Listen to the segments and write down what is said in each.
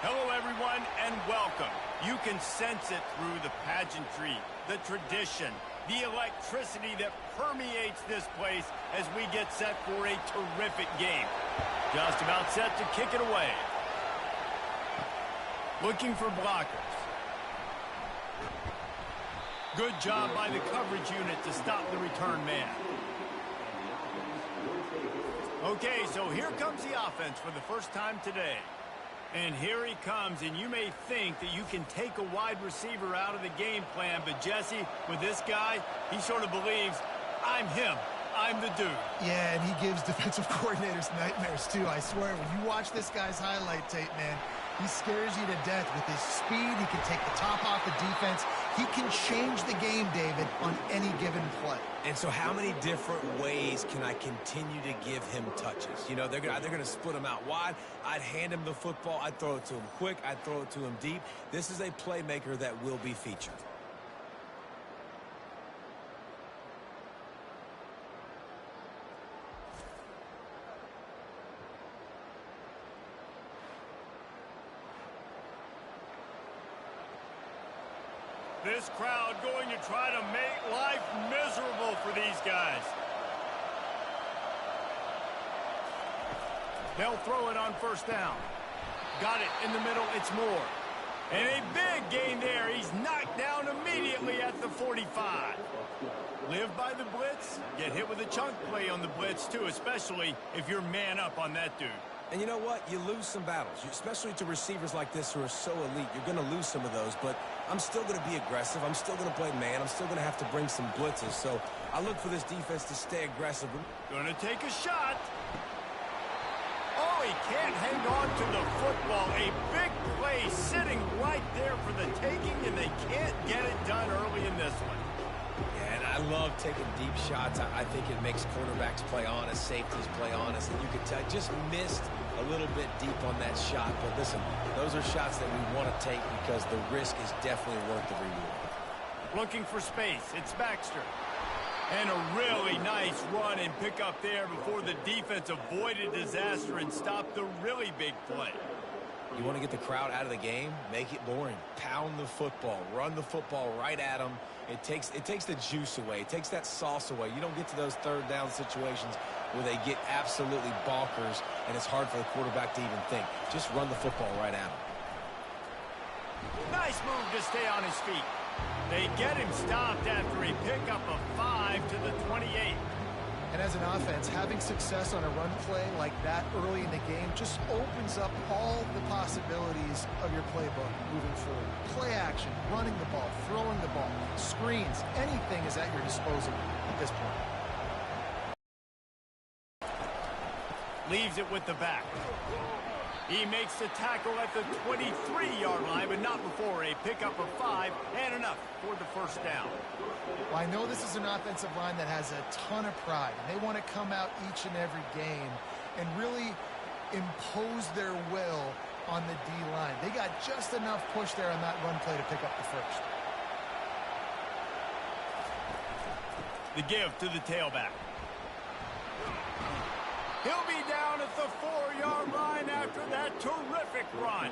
Hello, everyone, and welcome. You can sense it through the pageantry, the tradition, the electricity that permeates this place as we get set for a terrific game. Just about set to kick it away. Looking for blockers. Good job by the coverage unit to stop the return man. Okay, so here comes the offense for the first time today. And here he comes, and you may think that you can take a wide receiver out of the game plan, but Jesse, with this guy, he sort of believes, I'm him. I'm the dude. Yeah, and he gives defensive coordinators nightmares, too. I swear, when you watch this guy's highlight tape, man, he scares you to death with his speed. He can take the top off the defense. He can change the game, David, on any given play. And so how many different ways can I continue to give him touches? You know, they're going to split him out wide. I'd hand him the football. I'd throw it to him quick. I'd throw it to him deep. This is a playmaker that will be featured. This crowd going to try to make life miserable for these guys. They'll throw it on first down. Got it in the middle. It's Moore. And a big gain there. He's knocked down immediately at the 45. Live by the blitz. Get hit with a chunk play on the blitz, too, especially if you're man up on that dude. And you know what? You lose some battles, especially to receivers like this who are so elite. You're going to lose some of those, but I'm still going to be aggressive. I'm still going to play man. I'm still going to have to bring some blitzes. So I look for this defense to stay aggressive. Going to take a shot. Oh, he can't hang on to the football. A big play sitting right there for the taking, and they can't get it done early in this one. Yeah, and I love taking deep shots. I think it makes quarterbacks play honest, safeties play honest, and you could tell just missed a little bit deep on that shot. But listen, those are shots that we want to take because the risk is definitely worth the reward. Looking for space. It's Baxter. And a really nice run and pick up there before the defense avoided disaster and stopped the really big play. You want to get the crowd out of the game? Make it boring. Pound the football. Run the football right at them. It takes the juice away. It takes that sauce away. You don't get to those third down situations where they get absolutely bonkers and it's hard for the quarterback to even think. Just run the football right at them. Nice move to stay on his feet. They get him stopped after a pickup of 5 to the 28. And as an offense, having success on a run play like that early in the game just opens up all the possibilities of your playbook moving forward. Play action, running the ball, throwing the ball, screens, anything is at your disposal at this point. Leaves it with the back. He makes the tackle at the 23-yard line, but not before a pickup of 5 and enough for the first down. Well, I know this is an offensive line that has a ton of pride. They want to come out each and every game and really impose their will on the D-line. They got just enough push there on that run play to pick up the first. The give to the tailback. He'll be down at the 4-yard line after that terrific run.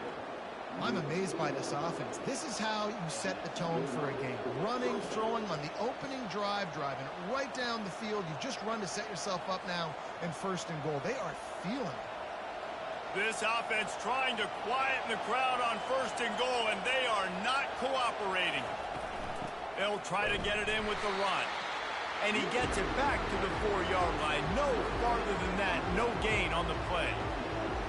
I'm amazed by this offense. This is how you set the tone for a game. Running, throwing on the opening drive, driving it right down the field. You just run to set yourself up now in first and goal. They are feeling it. This offense trying to quieten the crowd on first and goal, and they are not cooperating. They'll try to get it in with the run. And he gets it back to the 4-yard line. No farther than that. No gain on the play.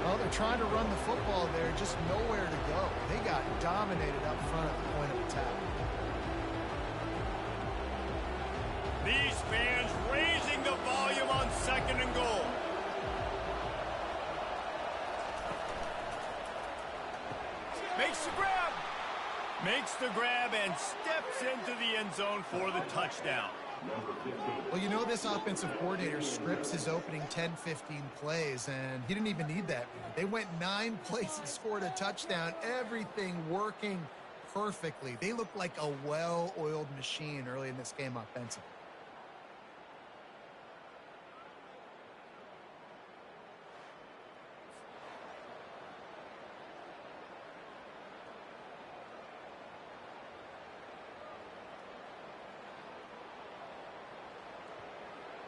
Well, they're trying to run the football there, just nowhere to go. They got dominated up front at the point of attack. These fans raising the volume on second and goal. Makes the grab. Makes the grab and steps into the end zone for the touchdown. Well, you know this offensive coordinator scripts his opening 10, 15 plays, and he didn't even need that. They went 9 plays and scored a touchdown, everything working perfectly. They looked like a well-oiled machine early in this game offensively.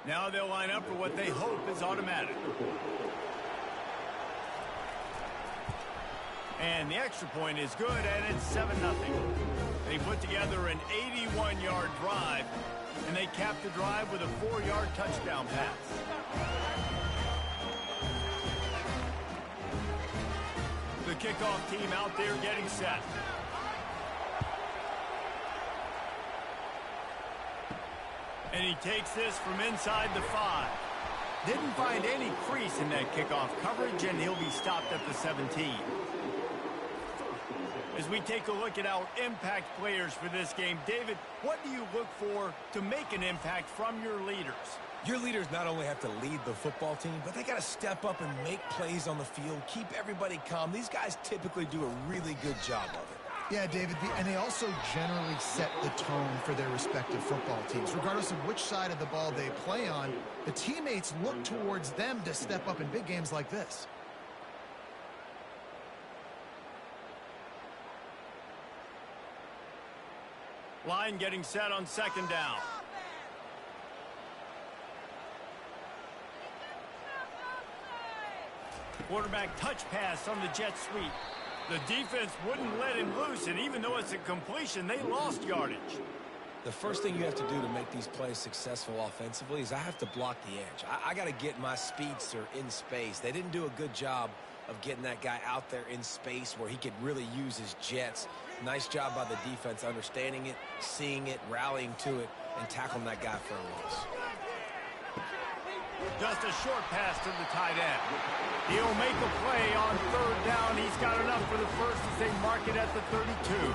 Now they'll line up for what they hope is automatic. And the extra point is good, and it's 7-0. They put together an 81-yard drive, and they capped the drive with a 4-yard touchdown pass. The kickoff team out there getting set. And he takes this from inside the 5. Didn't find any crease in that kickoff coverage, and he'll be stopped at the 17. As we take a look at our impact players for this game, David, what do you look for to make an impact from your leaders? Your leaders not only have to lead the football team, but they got to step up and make plays on the field, keep everybody calm. These guys typically do a really good job of it. Yeah, David, and they also generally set the tone for their respective football teams. Regardless of which side of the ball they play on, the teammates look towards them to step up in big games like this. Line getting set on 2nd down. Quarterback touch pass on the jet sweep. The defense wouldn't let him loose, and even though it's a completion, they lost yardage. The first thing you have to do to make these plays successful offensively is I have to block the edge. I got to get my speedster in space. They didn't do a good job of getting that guy out there in space where he could really use his jets. Nice job by the defense understanding it, seeing it, rallying to it, and tackling that guy for a loss. Just a short pass to the tight end. He'll make a play on 3rd down. He's got enough for the first as they mark it at the 32.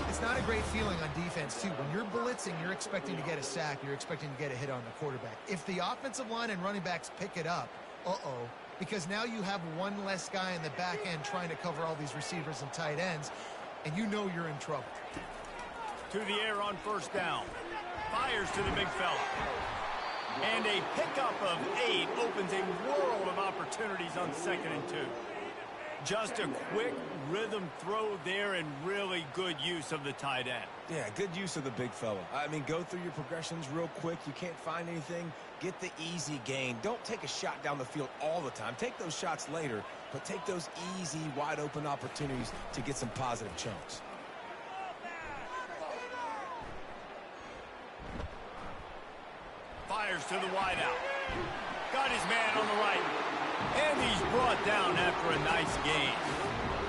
It's not a great feeling on defense, too. When you're blitzing, you're expecting to get a sack. You're expecting to get a hit on the quarterback. If the offensive line and running backs pick it up, because now you have one less guy in the back end trying to cover all these receivers and tight ends, and you know you're in trouble. To the air on 1st down. Fires to the big fella. And a pickup of 8 opens a world of opportunities on 2nd and 2. Just a quick rhythm throw there and really good use of the tight end. Yeah, good use of the big fella. I mean, go through your progressions real quick. You can't find anything. Get the easy gain. Don't take a shot down the field all the time. Take those shots later, but take those easy, wide-open opportunities to get some positive chunks. Fires to the wideout. Got his man on the right. And he's brought down after a nice gain.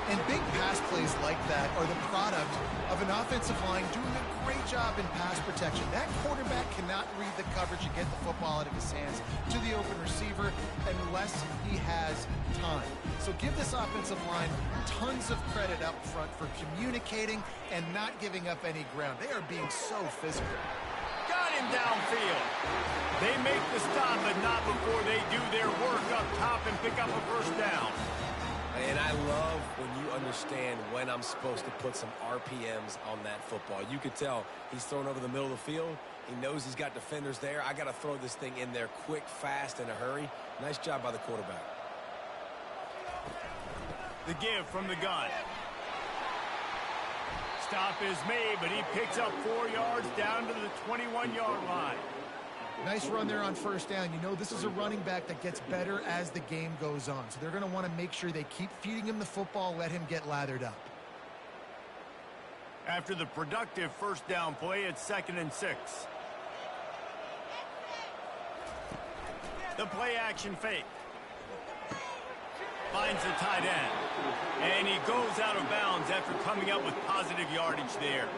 And big pass plays like that are the product of an offensive line doing a great job in pass protection. That quarterback cannot read the coverage and get the football out of his hands to the open receiver unless he has time. So give this offensive line tons of credit up front for communicating and not giving up any ground. They are being so physical. Got him downfield. They make the stop, but not before they do their work up top and pick up a 1st down. And I love when you understand when I'm supposed to put some RPMs on that football. You could tell he's thrown over the middle of the field. He knows he's got defenders there. I got to throw this thing in there quick, fast, in a hurry. Nice job by the quarterback. The give from the gun. Stop is made, but he picks up 4 yards down to the 21-yard line. Nice run there on 1st down. You know, this is a running back that gets better as the game goes on. So they're going to want to make sure they keep feeding him the football, let him get lathered up. After the productive 1st down play, it's 2nd and 6. The play action fake. Finds the tight end. And he goes out of bounds after coming up with positive yardage there.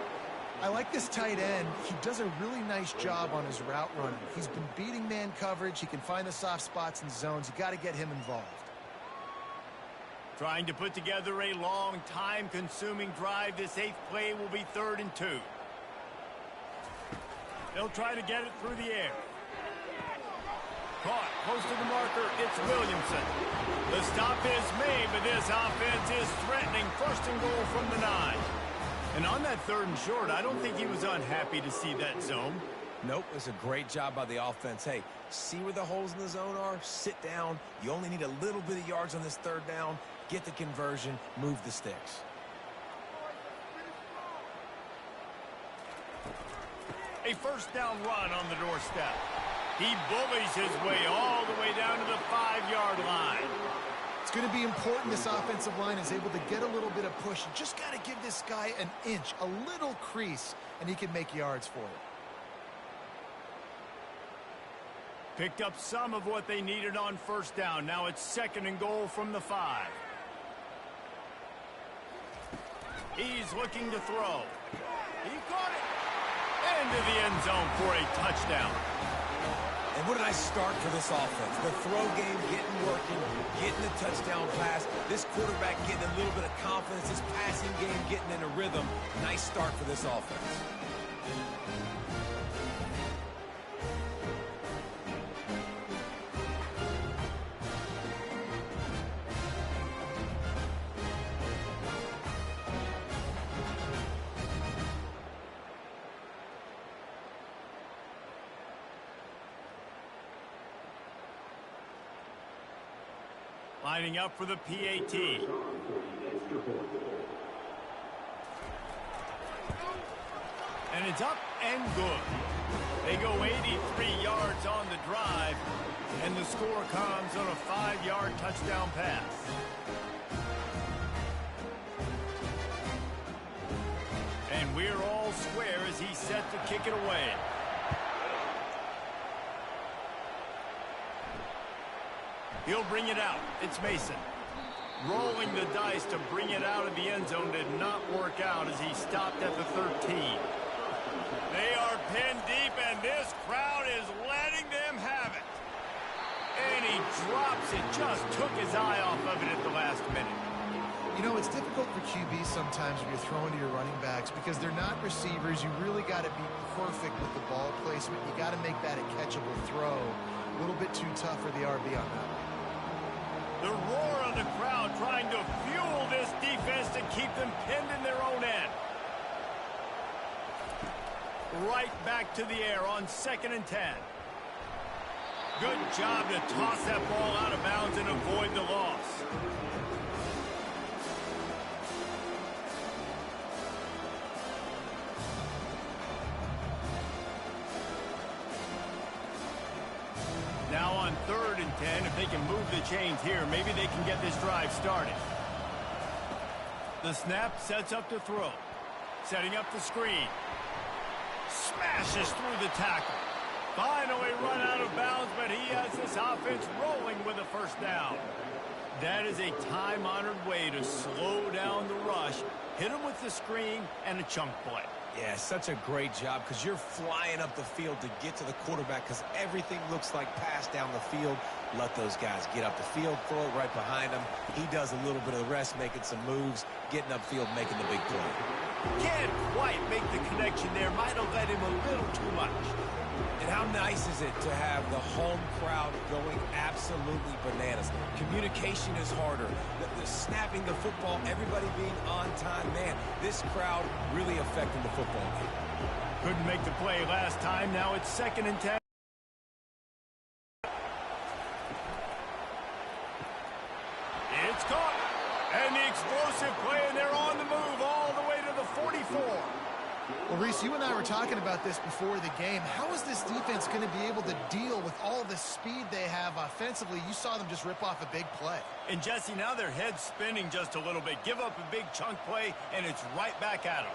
I like this tight end. He does a really nice job on his route running. He's been beating man coverage. He can find the soft spots and zones. You got to get him involved. Trying to put together a long, time-consuming drive. This 8th play will be 3rd and 2. They'll try to get it through the air. Caught close to the marker. It's Williamson. The stop is made, but this offense is threatening. 1st and goal from the 9. And on that 3rd and short, I don't think he was unhappy to see that zone. Nope, it's a great job by the offense. Hey, see where the holes in the zone are? Sit down. You only need a little bit of yards on this 3rd down. Get the conversion. Move the sticks. A 1st down run on the doorstep. He bullies his way all the way down to the 5-yard line. It's going to be important this offensive line is able to get a little bit of push. You just got to give this guy an inch, a little crease, and he can make yards for it. Picked up some of what they needed on first down. Now it's 2nd and goal from the 5. He's looking to throw. He caught it. Into the end zone for a touchdown. And what did I start for this offense? The throw game getting working, getting the touchdown pass. This quarterback getting a little bit of confidence. This passing game getting in a rhythm. Nice start for this offense. Lining up for the PAT. And it's up and good. They go 83 yards on the drive, and the score comes on a 5-yard touchdown pass. And we're all square as he's set to kick it away. He'll bring it out. It's Mason. Rolling the dice to bring it out of the end zone did not work out as he stopped at the 13. They are pinned deep, and this crowd is letting them have it. And he drops it. Just took his eye off of it at the last minute. You know, it's difficult for QBs sometimes when you're throwing to your running backs because they're not receivers. You really got to be perfect with the ball placement. You got to make that a catchable throw. A little bit too tough for the RB on that one. The roar of the crowd trying to fuel this defense to keep them pinned in their own end. Right back to the air on 2nd and 10. Good job to toss that ball out of bounds and avoid the loss. Now on 3rd and 10, if they can move the chains here, maybe they can get this drive started. The snap sets up to throw. Setting up the screen. Smashes through the tackle. Finally run out of bounds, but he has this offense rolling with a first down. That is a time-honored way to slow down the rush, hit him with the screen, and a chunk play. Yeah, such a great job because you're flying up the field to get to the quarterback because everything looks like pass down the field. Let those guys get up the field, throw it right behind him. He does a little bit of the rest, making some moves, getting upfield, making the big play. Can't quite make the connection there. Might have led him a little too much. And how nice is it to have the home crowd going absolutely bananas? Communication is harder. The snapping the football, everybody being on time. Man, this crowd really affecting the football game. Couldn't make the play last time. Now it's 2nd and 10. It's caught. And the explosive play, and they're on the move all the way to the 44. Well, Reese, you and I were talking about this before the game. How is this defense going to be able to deal with all the speed they have offensively? You saw them just rip off a big play. And, Jesse, now their head's spinning just a little bit. Give up a big chunk play, and it's right back at them.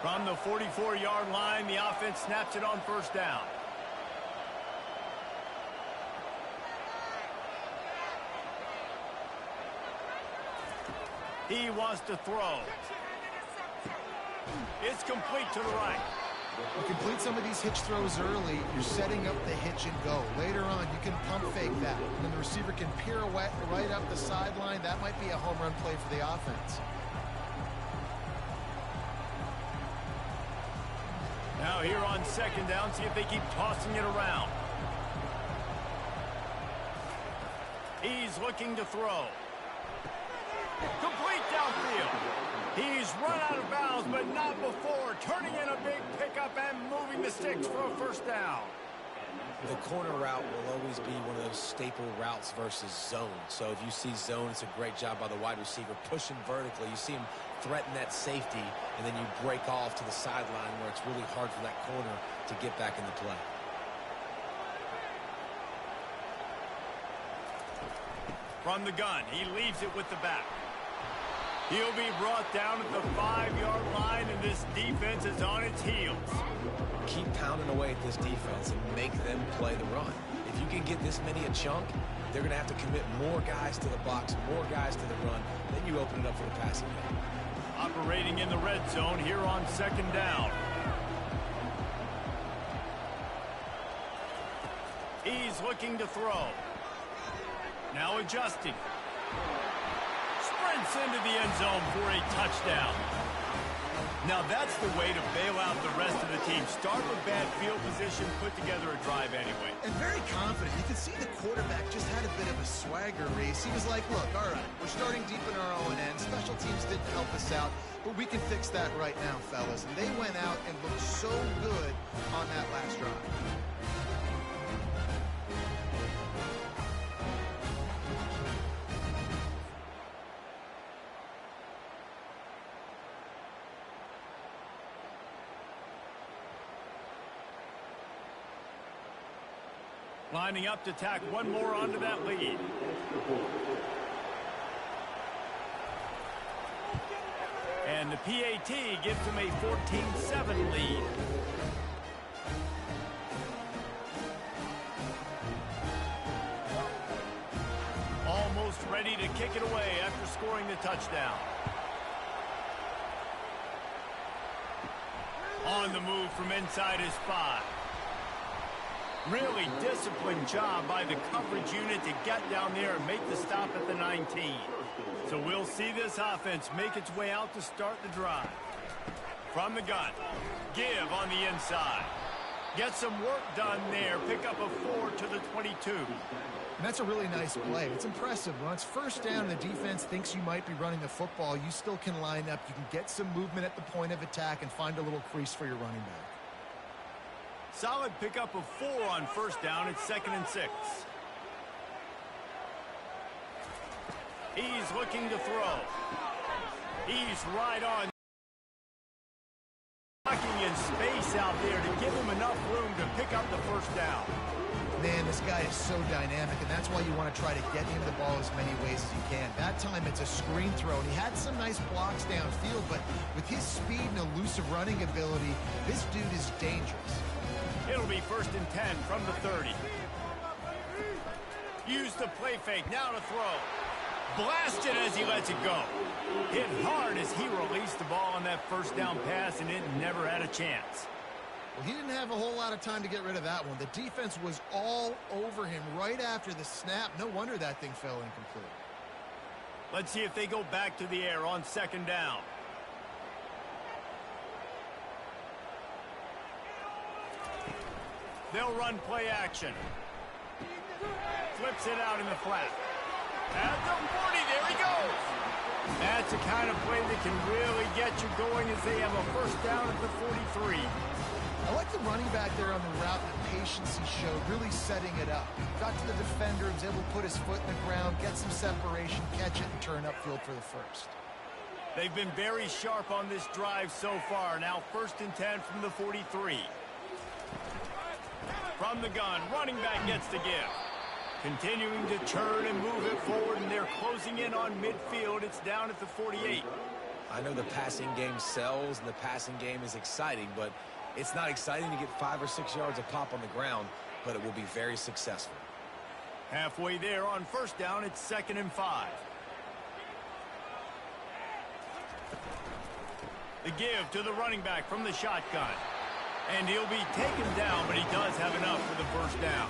From the 44-yard line, the offense snaps it on first down. He wants to throw. It's complete to the right. You complete some of these hitch throws early, you're setting up the hitch and go. Later on, you can pump fake that. And the receiver can pirouette right up the sideline. That might be a home run play for the offense. Now here on 2nd down, see if they keep tossing it around. He's looking to throw. Complete downfield. He's run out of bounds, but not before. Turning in a big pickup and moving the sticks for a first down. The corner route will always be one of those staple routes versus zone. So if you see zone, it's a great job by the wide receiver pushing vertically. You see him threaten that safety, and then you break off to the sideline where it's really hard for that corner to get back into play. From the gun, he leaves it with the back. He'll be brought down at the 5-yard line, and this defense is on its heels. Keep pounding away at this defense and make them play the run. If you can get this many a chunk, they're going to have to commit more guys to the box, more guys to the run. Then you open it up for the passing game. Operating in the red zone here on 2nd down. He's looking to throw. Now adjusting. Sprints into the end zone for a touchdown. Now that's the way to bail out the rest of the team. Start with bad field position, put together a drive anyway. And very confident. You can see the quarterback just had a bit of a swagger, Reese. He was like, look, all right, we're starting deep in our own end. Special teams didn't help us out, but we can fix that right now, fellas. And they went out and looked so good on that last drive. Lining up to tack one more onto that lead. And the PAT gives them a 14-7 lead. Almost ready to kick it away after scoring the touchdown. On the move from inside his 5. Really disciplined job by the coverage unit to get down there and make the stop at the 19. So we'll see this offense make its way out to start the drive. From the gun, give on the inside. Get some work done there. Pick up a 4 to the 22. And that's a really nice play. It's impressive. When it's 1st down and the defense thinks you might be running the football, you still can line up. You can get some movement at the point of attack and find a little crease for your running back. Solid pickup of 4 on 1st down. It's 2nd and 6. He's looking to throw. He's right on. Blocking in space out there to give him enough room to pick up the 1st down. Man, this guy is so dynamic, and that's why you want to try to get him the ball as many ways as you can. That time it's a screen throw, and he had some nice blocks downfield, but with his speed and elusive running ability, this dude is dangerous. It'll be 1st and 10 from the 30. Use the play fake, now to throw. Blasted as he lets it go. Hit hard as he released the ball on that 1st down pass, and it never had a chance. Well, he didn't have a whole lot of time to get rid of that one. The defense was all over him right after the snap. No wonder that thing fell incomplete. Let's see if they go back to the air on 2nd down. They'll run play action. Flips it out in the flat. At the 40, there he goes. That's the kind of play that can really get you going as they have a 1st down at the 43. I like the running back there on the route and the patience he showed, really setting it up. Got to the defender, was able to put his foot in the ground, get some separation, catch it, and turn upfield for the 1st. They've been very sharp on this drive so far. Now 1st and 10 from the 43. From the gun, running back gets the give. Continuing to turn and move it forward, and they're closing in on midfield. It's down at the 48. I know the passing game sells and the passing game is exciting, but it's not exciting to get 5 or 6 yards a pop on the ground, but it will be very successful. Halfway there on 1st down, it's 2nd and 5. The give to the running back from the shotgun. And he'll be taken down, but he does have enough for the 1st down.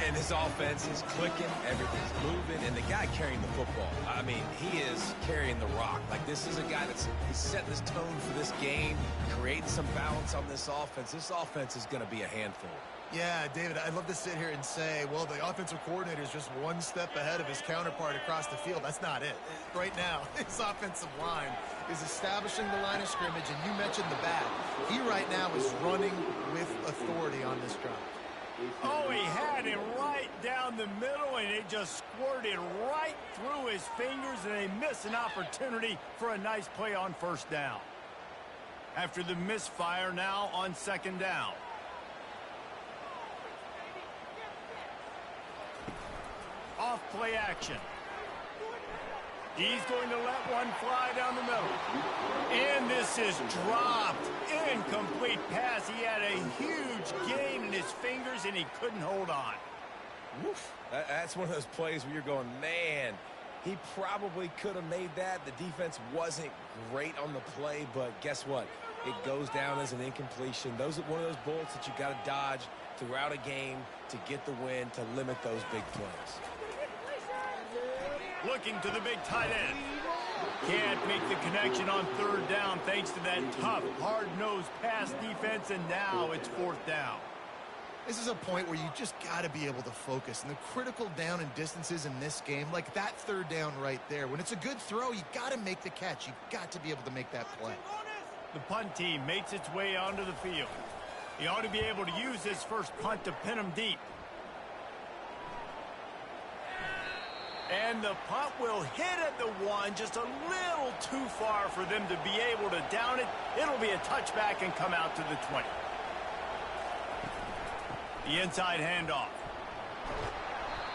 And his offense is clicking, everything's moving, and the guy carrying the football, I mean, he is carrying the rock. Like, this is a guy that's set this tone for this game, creating some balance on this offense. This offense is going to be a handful. Yeah, David, I'd love to sit here and say, well, the offensive coordinator is just one step ahead of his counterpart across the field. That's not it. Right now, his offensive line is establishing the line of scrimmage, and you mentioned the back. He right now is running with authority on this drive. Oh, he had it right down the middle, and it just squirted right through his fingers, and they miss an opportunity for a nice play on 1st down. After the misfire, now on 2nd down. Off play action. He's going to let one fly down the middle. And this is dropped. Incomplete pass. He had a huge gain in his fingers, and he couldn't hold on. Woof. That's one of those plays where you're going, man, he probably could have made that. The defense wasn't great on the play, but guess what? It goes down as an incompletion. Those are one of those bullets that you got to dodge throughout a game to get the win, to limit those big plays. Looking to the big tight end. Can't make the connection on third down thanks to that tough, hard-nosed pass defense, and now it's fourth down. This is a point where you just got to be able to focus. And the critical down and distances in this game, like that third down right there, when it's a good throw, you got to make the catch. You got to be able to make that play. The punt team makes its way onto the field. He ought to be able to use this first punt to pin him deep. And the punt will hit at the one, just a little too far for them to be able to down it. It'll be a touchback and come out to the 20. The inside handoff.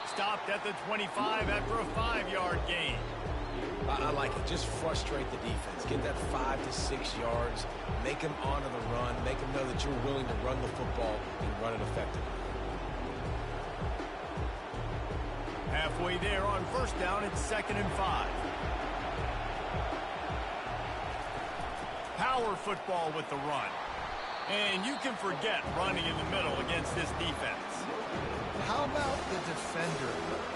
Stopped at the 25 after a 5-yard gain. I like it. Just frustrate the defense. Get that 5 to 6 yards. Make them honor the run. Make them know that you're willing to run the football and run it effectively. Halfway there on first down, it's 2nd and 5. Power football with the run. And you can forget running in the middle against this defense. How about the defender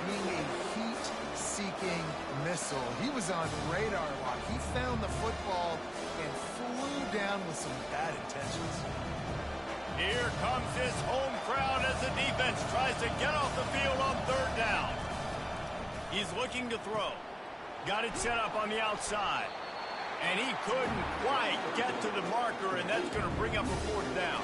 being a heat-seeking missile? He was on radar lock. He found the football and flew down with some bad intentions. Here comes his home crowd as the defense tries to get off the field on third down. He's looking to throw. Got it set up on the outside. And he couldn't quite get to the marker, and that's going to bring up a fourth down.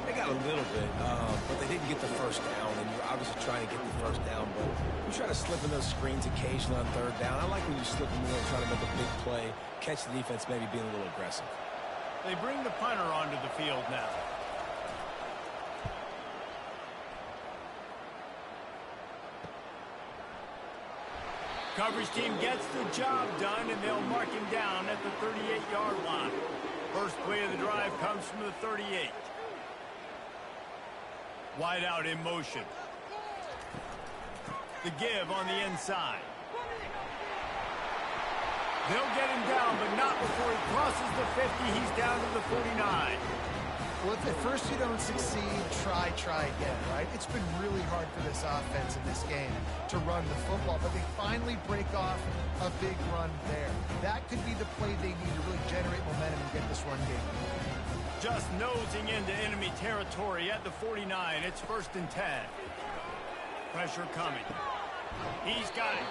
They got a little bit, but they didn't get the first down, and you're obviously trying to get the first down, but you try to slip in those screens occasionally on third down. I like when you slip in there and try to make a big play, catch the defense maybe being a little aggressive. They bring the punter onto the field now. Coverage team gets the job done, and they'll mark him down at the 38-yard line. First play of the drive comes from the 38. Wide out in motion. The give on the inside. They'll get him down, but not before he crosses the 50. He's down to the 49. Well, if at first you don't succeed, try again, right? It's been really hard for this offense in this game to run the football, but they finally break off a big run there. That could be the play they need to really generate momentum and get this run game. Just nosing into enemy territory at the 49. It's 1st and 10. Pressure coming. He's got it.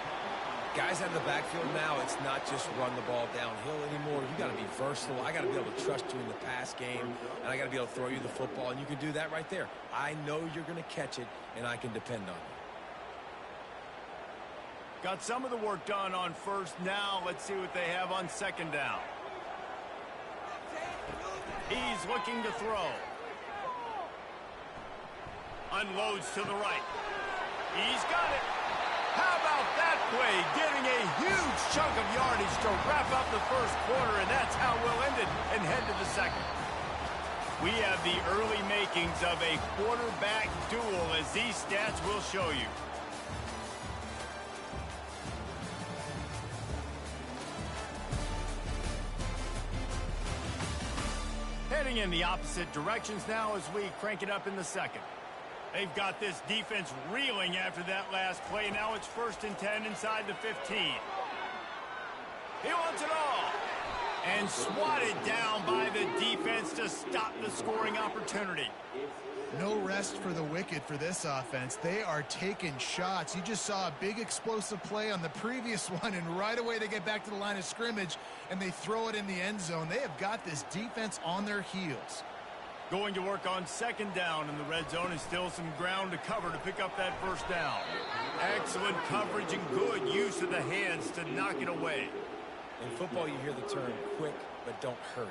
Guys out of the backfield now, it's not just run the ball downhill anymore. You got to be versatile. I got to be able to trust you in the pass game, and I got to be able to throw you the football, and you can do that right there. I know you're going to catch it, and I can depend on you. Got some of the work done on first. Now let's see what they have on second down. He's looking to throw. Unloads to the right. He's got it. How about that play? Getting a huge chunk of yardage to wrap up the first quarter, and that's how we'll end it and head to the second. We have the early makings of a quarterback duel, as these stats will show you. Heading in the opposite directions now as we crank it up in the second. They've got this defense reeling after that last play. Now it's 1st and 10 inside the 15. He wants it all. And swatted down by the defense to stop the scoring opportunity. No rest for the wicked for this offense. They are taking shots. You just saw a big explosive play on the previous one, and right away they get back to the line of scrimmage and they throw it in the end zone. They have got this defense on their heels. Going to work on second down in the red zone, and still some ground to cover to pick up that first down. Excellent coverage and good use of the hands to knock it away. In football, you hear the term quick, but don't hurry.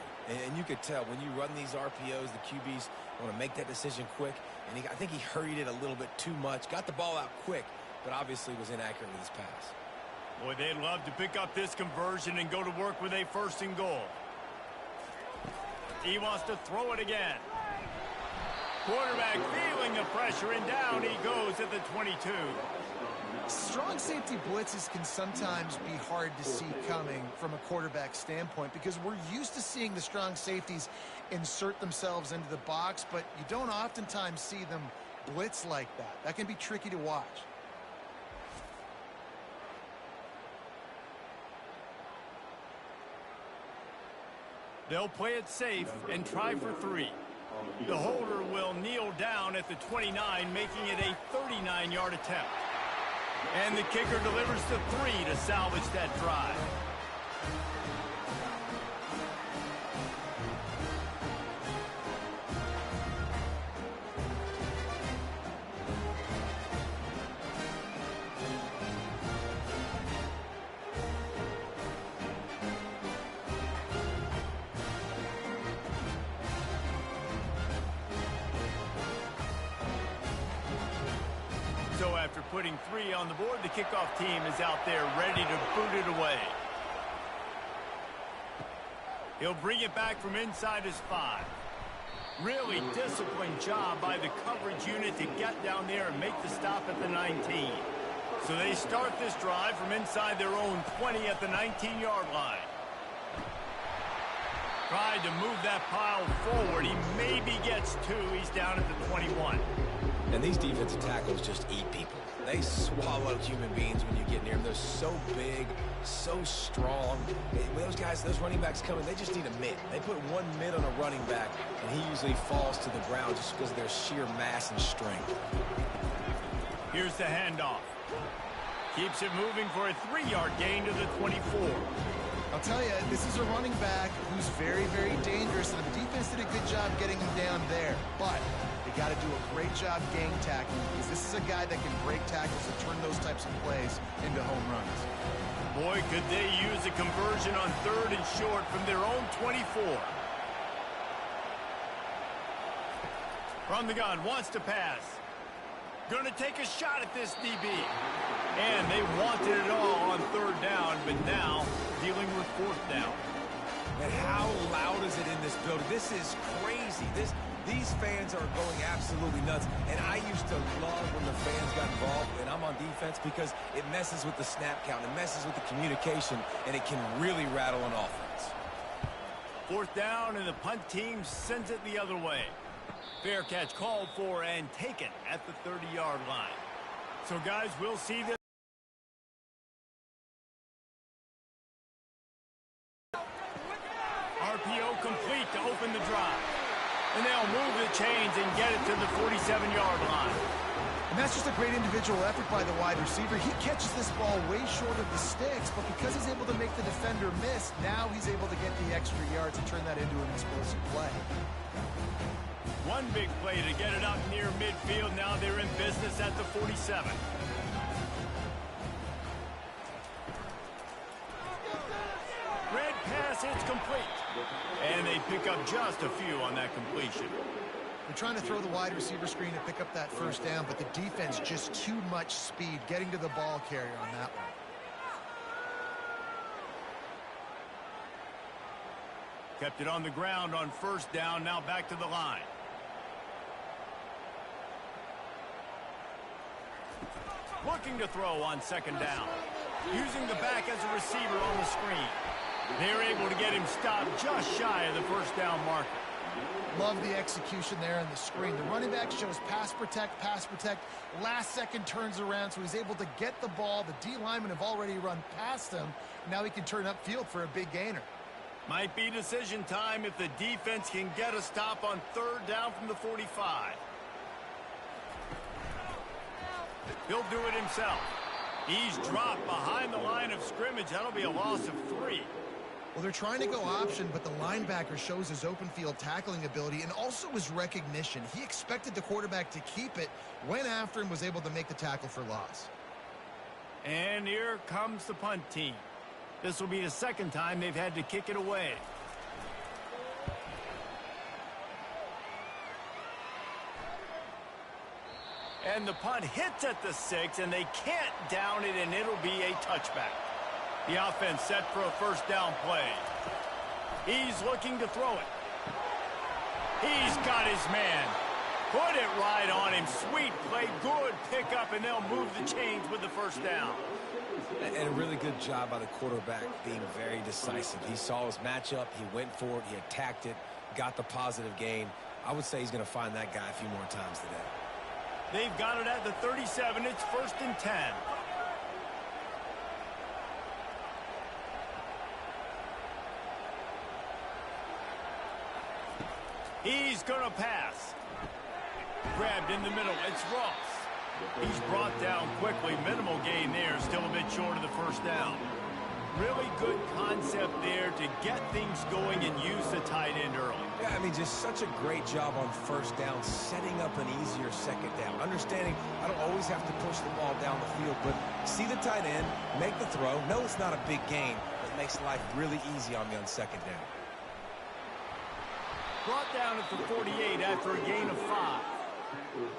And you could tell when you run these RPOs, the QBs want to make that decision quick. And I think he hurried it a little bit too much. Got the ball out quick, but obviously was inaccurate with his pass. Boy, they'd love to pick up this conversion and go to work with a 1st and goal. He wants to throw it again. Quarterback feeling the pressure, and down he goes at the 22. Strong safety blitzes can sometimes be hard to see coming from a quarterback standpoint because we're used to seeing the strong safeties insert themselves into the box, but you don't oftentimes see them blitz like that. That can be tricky to watch. They'll play it safe and try for 3. The holder will kneel down at the 29, making it a 39-yard attempt. And the kicker delivers the 3 to salvage that drive. So after putting 3 on the board, the kickoff team is out there ready to boot it away. He'll bring it back from inside his 5. Really disciplined job by the coverage unit to get down there and make the stop at the 19. So they start this drive from inside their own 20 at the 19-yard line. Tried to move that pile forward. He maybe gets 2. He's down at the 21. And these defensive tackles just eat people. They swallow human beings when you get near them. They're so big, so strong. When those guys, those running backs come in, they just need a mid. They put 1 mid on a running back, and he usually falls to the ground just because of their sheer mass and strength. Here's the handoff. Keeps it moving for a 3-yard gain to the 24. I'll tell you, this is a running back who's very, very dangerous, and the defense did a good job getting him down there. But they got to do a great job gang tackling because this is a guy that can break tackles and turn those types of plays into home runs. Boy, could they use a conversion on 3rd and short from their own 24. From the gun, wants to pass. Going to take a shot at this DB. And they wanted it all on 3rd down, but now dealing with 4th down. And how loud is it in this building? This is crazy. These fans are going absolutely nuts. And I used to love when the fans got involved, and I'm on defense, because it messes with the snap count. It messes with the communication, and it can really rattle an offense. 4th down, and the punt team sends it the other way. Fair catch called for and taken at the 30-yard line. So, guys, we'll see this. RPO complete to open the drive. And they'll move the chains and get it to the 47-yard line. And that's just a great individual effort by the wide receiver. He catches this ball way short of the sticks, but because he's able to make the defender miss, now he's able to get the extra yards and turn that into an explosive play. One big play to get it up near midfield. Now they're in business at the 47. Red pass, it's complete. And they pick up just a few on that completion. They're trying to throw the wide receiver screen to pick up that 1st down, but the defense just too much speed getting to the ball carrier on that one. Kept it on the ground on 1st down, now back to the line. Looking to throw on 2nd down. Using the back as a receiver on the screen. They're able to get him stopped just shy of the 1st down marker. Love the execution there on the screen. The running back shows pass protect, last second turns around, so he's able to get the ball. The D linemen have already run past him. Now he can turn upfield for a big gainer. Might be decision time if the defense can get a stop on 3rd down from the 45. He'll do it himself. He's dropped behind the line of scrimmage. That'll be a loss of 3. Well, they're trying to go option, but the linebacker shows his open field tackling ability and also his recognition. He expected the quarterback to keep it, went after him, was able to make the tackle for loss. And here comes the punt team. This will be the 2nd time they've had to kick it away. And the punt hits at the 6, and they can't down it, and it'll be a touchback. The offense set for a first down play. He's looking to throw it. He's got his man. Put it right on him. Sweet play, good pickup, and they'll move the chains with the first down. And a really good job by the quarterback being very decisive. He saw his matchup. He went for it. He attacked it, got the positive gain. I would say he's going to find that guy a few more times today. They've got it at the 37. It's 1st and 10. He's going to pass. Grabbed in the middle. It's Ross. He's brought down quickly. Minimal gain there. Still a bit short of the first down. Really good concept there to get things going and use the tight end early. Yeah, I mean, just such a great job on first down, setting up an easier second down. Understanding I don't always have to push the ball down the field, but see the tight end, make the throw. No, it's not a big gain, but it makes life really easy on me on second down. Brought down at the 48 after a gain of 5.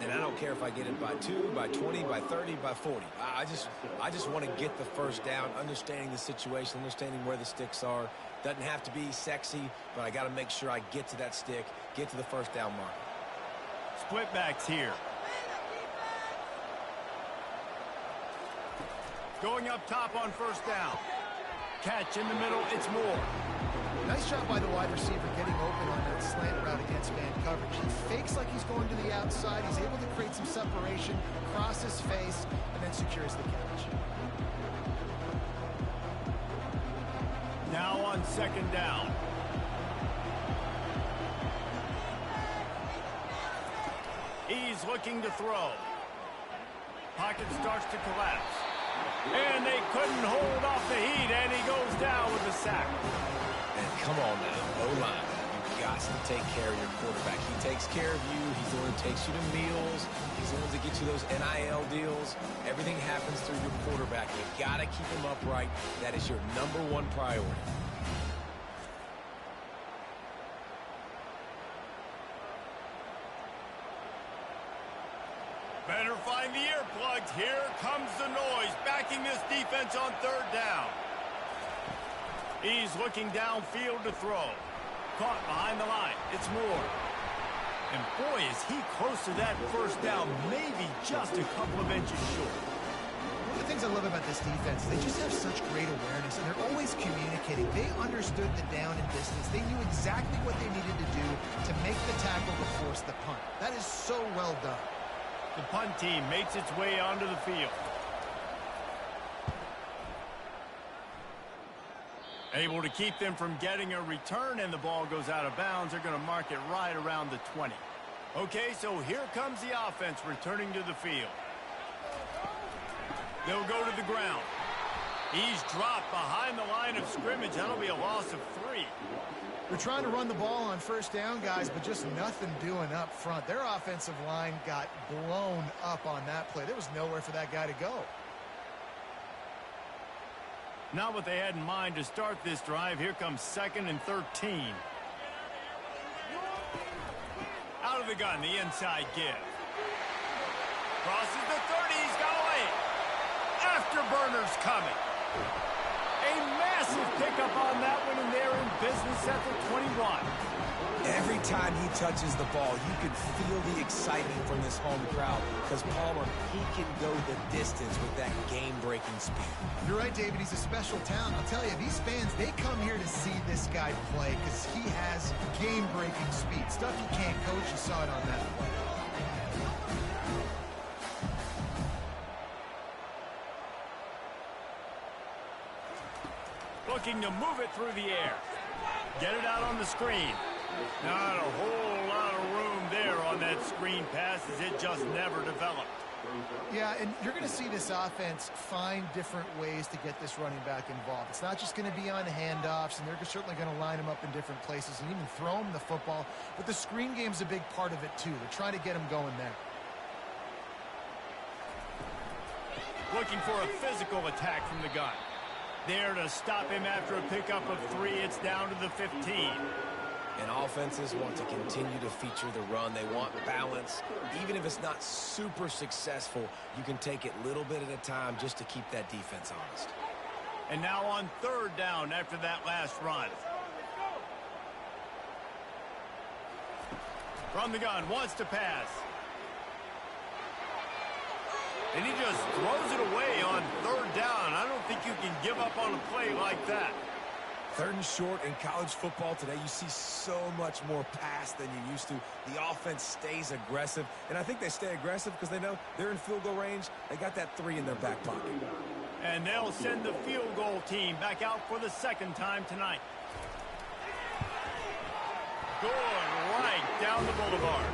And I don't care if I get it by 2, by 20, by 30, by 40. I just want to get the first down, understanding the situation, understanding where the sticks are. Doesn't have to be sexy, but I got to make sure I get to that stick, get to the first down mark. Split backs here. Going up top on first down. Catch in the middle, it's Moore. Nice job by the wide receiver getting open on that slant route against man coverage. He fakes like he's going to the outside. He's able to create some separation, cross his face, and then secures the catch. Now on second down. He's looking to throw. Pocket starts to collapse. And they couldn't hold off the heat, and he goes down with a sack. And come on now, O-line. You've got to take care of your quarterback. He takes care of you. He's the one who takes you to meals. He's the one that gets you those NIL deals. Everything happens through your quarterback. You got to keep him upright. That is your #1 priority. Better find the earplugs. Here comes the noise, backing this defense on third down. He's looking downfield to throw. Caught behind the line. It's Moore. And boy, is he close to that first down, maybe just a couple of inches short. One of the things I love about this defense, they just have such great awareness, and they're always communicating. They understood the down and distance. They knew exactly what they needed to do to make the tackle to force the punt. That is so well done. The punt team makes its way onto the field. Able to keep them from getting a return, and the ball goes out of bounds. They're going to mark it right around the 20. Okay, so here comes the offense returning to the field. They'll go to the ground. He's dropped behind the line of scrimmage. That'll be a loss of 3. They're trying to run the ball on first down, guys, but just nothing doing up front. Their offensive line got blown up on that play. There was nowhere for that guy to go. Not what they had in mind to start this drive. Here comes 2nd and 13. Out of the gun, the inside give. Crosses the 30. He's got away. Afterburners coming. A massive pickup on that one, and they're in business at the 21. Every time he touches the ball, you can feel the excitement from this home crowd because Palmer, he can go the distance with that game-breaking speed. You're right, David. He's a special talent. I'll tell you, these fans, they come here to see this guy play because he has game-breaking speed. Stuff you can't coach. You saw it on that play. Looking to move it through the air. Get it out on the screen. Not a whole lot of room there on that screen pass as it just never developed. Yeah, and you're going to see this offense find different ways to get this running back involved. It's not just going to be on handoffs, and they're certainly going to line him up in different places and even throw him the football. But the screen game's a big part of it, too. They're trying to get him going there. Looking for a physical attack from the gun. There to stop him after a pickup of 3. It's down to the 15. And offenses want to continue to feature the run. They want balance. Even if it's not super successful, you can take it little bit at a time just to keep that defense honest. And now on third down after that last run. From the gun, wants to pass. And he just throws it away on third down. I don't think you can give up on a play like that. Third and short in college football today, you see so much more pass than you used to. The offense stays aggressive, and I think they stay aggressive because they know they're in field goal range. They got that 3 in their back pocket. And they'll send the field goal team back out for the second time tonight. Going right down the boulevard.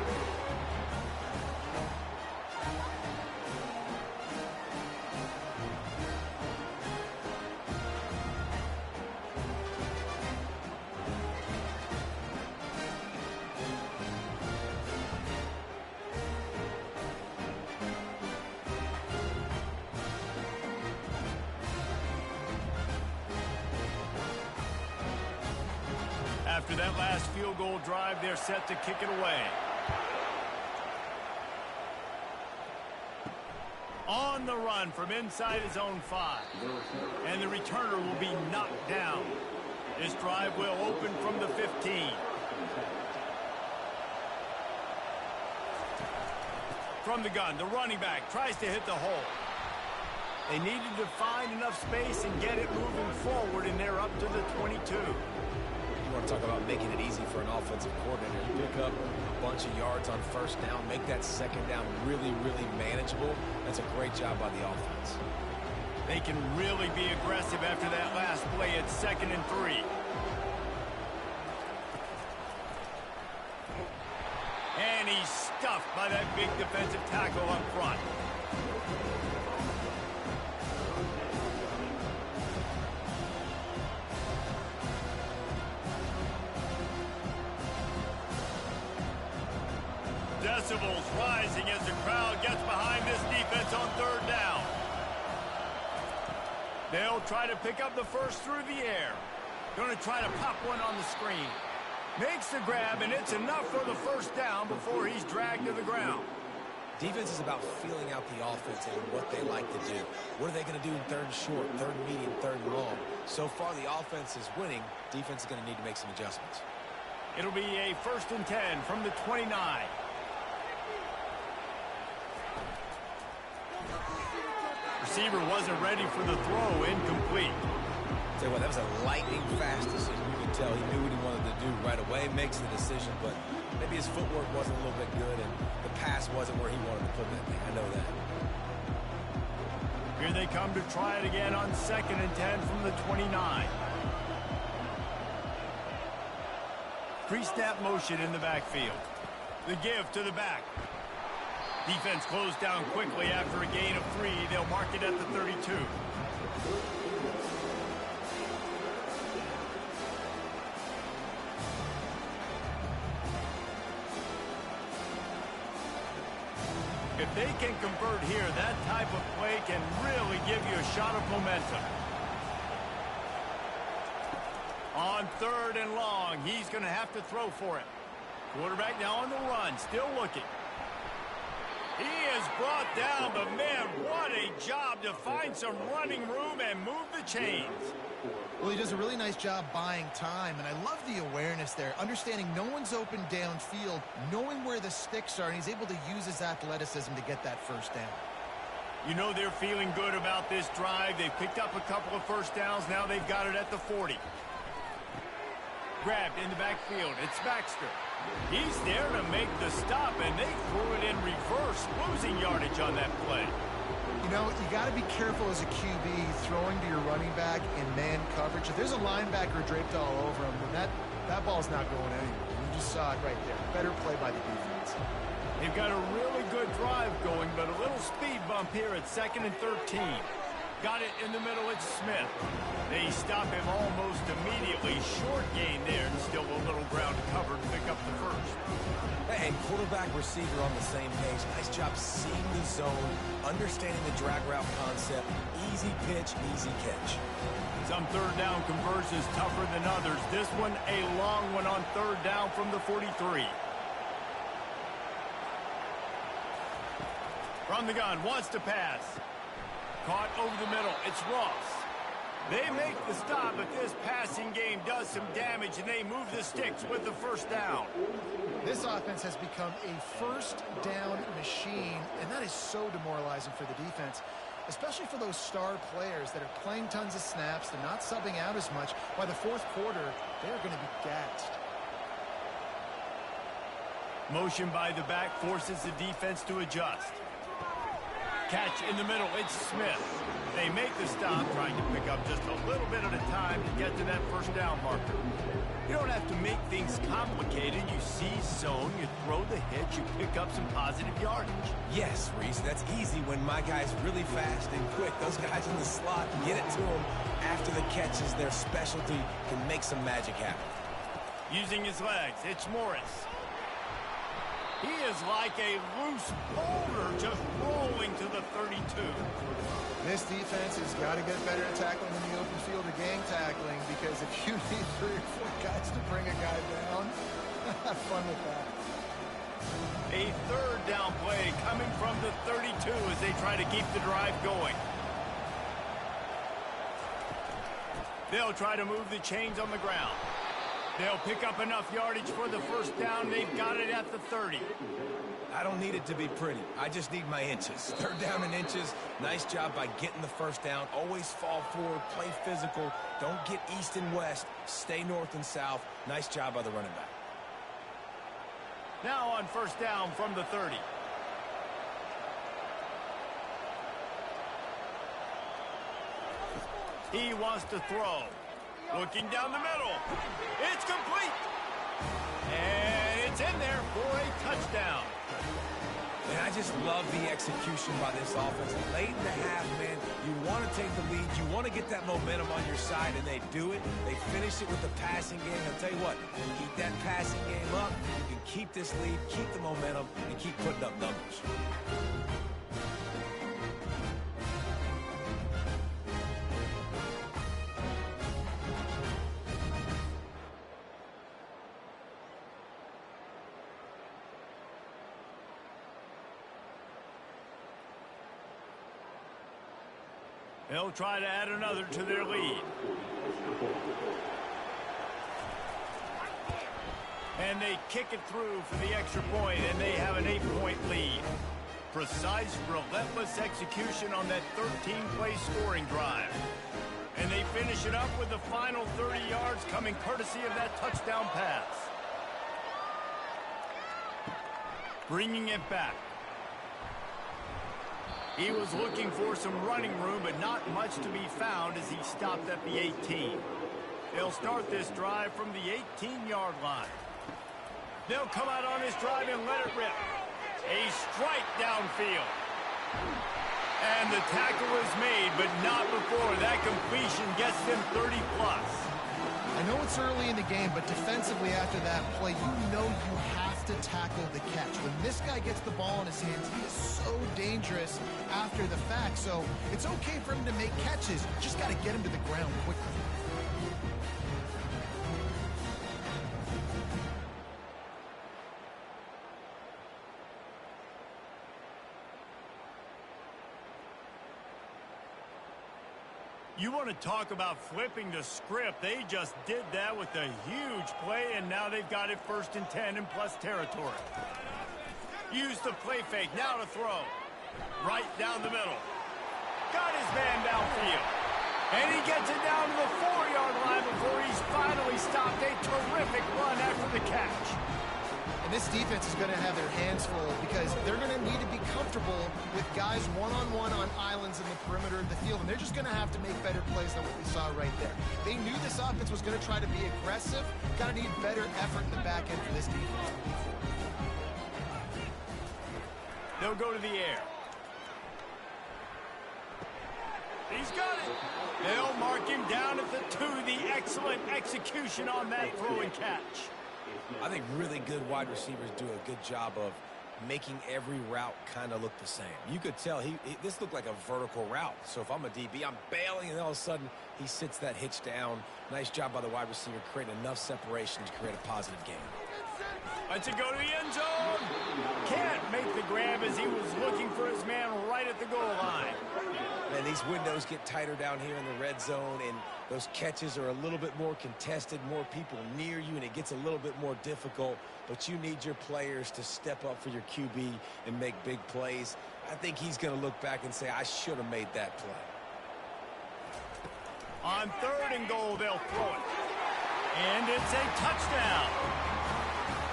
After that last field goal drive, they're set to kick it away. On the run from inside his own 5. And the returner will be knocked down. This drive will open from the 15. From the gun, the running back tries to hit the hole. They needed to find enough space and get it moving forward, and they're up to the 22. You want to talk about making it easy for an offensive coordinator. You pick up a bunch of yards on first down, make that second down really, really manageable. That's a great job by the offense. They can really be aggressive after that last play at 2nd and 3. And he's stuffed by that big defensive tackle up front. Decibels rising as the crowd gets behind this defense on third down. They'll try to pick up the first through the air. Going to try to pop one on the screen. Makes the grab, and it's enough for the first down before he's dragged to the ground. Defense is about feeling out the offense and what they like to do. What are they going to do in third and short, third and medium, third and long? So far, the offense is winning. Defense is going to need to make some adjustments. It'll be a 1st and 10 from the 29. Receiver wasn't ready for the throw, incomplete. Tell you what, that was a lightning-fast decision. You can tell he knew what he wanted to do right away, makes the decision, but maybe his footwork wasn't a little bit good, and the pass wasn't where he wanted to put that thing. I know that. Here they come to try it again on 2nd and 10 from the 29. Pre-snap motion in the backfield. The give to the back. Defense closed down quickly after a gain of 3. They'll mark it at the 32. If they can convert here, that type of play can really give you a shot of momentum. On 3rd and long, he's going to have to throw for it. Quarterback now on the run, still looking. He is brought down, but man, what a job to find some running room and move the chains. Well, he does a really nice job buying time, and I love the awareness there, understanding no one's open downfield, knowing where the sticks are, and he's able to use his athleticism to get that first down. You know they're feeling good about this drive. They've picked up a couple of first downs. Now they've got it at the 40. Grabbed in the backfield. It's Baxter. He's there to make the stop, and they threw it in reverse, losing yardage on that play. You know, you got to be careful as a QB throwing to your running back in man coverage. If there's a linebacker draped all over him, then that ball's not going anywhere. You just saw it right there. Better play by the defense. They've got a really good drive going, but a little speed bump here at 2nd and 13. Got it in the middle, it's Smith. They stop him almost immediately. Short gain there, and still a little ground covered to pick up the first. And quarterback receiver on the same page. Nice job seeing the zone, understanding the drag route concept. Easy pitch, easy catch. Some third down conversions tougher than others. This one a long one on third down from the 43. From the gun, wants to pass. Caught over the middle, it's Ross. They make the stop, but this passing game does some damage, and they move the sticks with the first down. This offense has become a first down machine, and that is so demoralizing for the defense, especially for those star players that are playing tons of snaps. They're not subbing out as much. By the fourth quarter, they're going to be gassed. Motion by the back forces the defense to adjust. Catch in the middle, it's Smith. They make the stop, trying to pick up just a little bit at a time to get to that first down marker. You don't have to make things complicated. You see zone, you throw the hitch, you pick up some positive yardage. Yes, Reese, that's easy when my guy's really fast and quick. Those guys in the slot can get it to them after the catches. Their specialty can make some magic happen. Using his legs, it's Morris. He is like a loose boulder just rolling to the 32. This defense has got to get better at tackling in the open field or gang tackling, because if you need 3 or 4 guys to bring a guy down, have fun with that. A third down play coming from the 32 as they try to keep the drive going. They'll try to move the chains on the ground. They'll pick up enough yardage for the first down. They've got it at the 30. I don't need it to be pretty. I just need my inches. Third down in inches. Nice job by getting the first down. Always fall forward, play physical. Don't get east and west. Stay north and south. Nice job by the running back. Now on first down from the 30. He wants to throw. Looking down the middle. It's complete. And it's in there for a touchdown. And I just love the execution by this offense. Late in the half, man, you want to take the lead. You want to get that momentum on your side, and they do it. They finish it with the passing game. I'll tell you what, keep that passing game up. You can keep this lead, keep the momentum, and keep putting up numbers. They'll try to add another to their lead. And they kick it through for the extra point, and they have an 8-point lead. Precise, relentless execution on that 13-play scoring drive. And they finish it up with the final 30 yards coming courtesy of that touchdown pass. Bringing it back. He was looking for some running room, but not much to be found as he stopped at the 18. They'll start this drive from the 18-yard line. They'll come out on this drive and let it rip. A strike downfield. And the tackle is made, but not before that completion gets them 30-plus. I know it's early in the game, but defensively after that play, you know you have to tackle the catch. When this guy gets the ball in his hands, he is so dangerous after the fact. So it's okay for him to make catches. You just got to get him to the ground quickly. You want to talk about flipping the script. They just did that with a huge play, and now they've got it 1st and 10 in plus territory. Use the play fake, now to throw. Right down the middle. Got his man downfield. And he gets it down to the 4-yard line before he's finally stopped. A terrific run after the catch. And this defense is going to have their hands full because they're going to need to be comfortable with guys one-on-one on islands in the perimeter of the field. And they're just going to have to make better plays than what we saw right there. They knew this offense was going to try to be aggressive. Got to need better effort in the back end for this defense. They'll go to the air. He's got it. They'll mark him down at the 2. The excellent execution on that throw and catch. I think really good wide receivers do a good job of making every route kind of look the same. You could tell this looked like a vertical route. So if I'm a DB, I'm bailing, and all of a sudden he sits that hitch down. Nice job by the wide receiver creating enough separation to create a positive game. Let's it go to the end zone. Can't make the grab as he was looking for his man right at the goal line. Man, these windows get tighter down here in the red zone, and those catches are a little bit more contested, more people near you, and it gets a little bit more difficult. But you need your players to step up for your QB and make big plays. I think he's going to look back and say, I should have made that play. On 3rd and goal, they'll throw it. And it's a touchdown.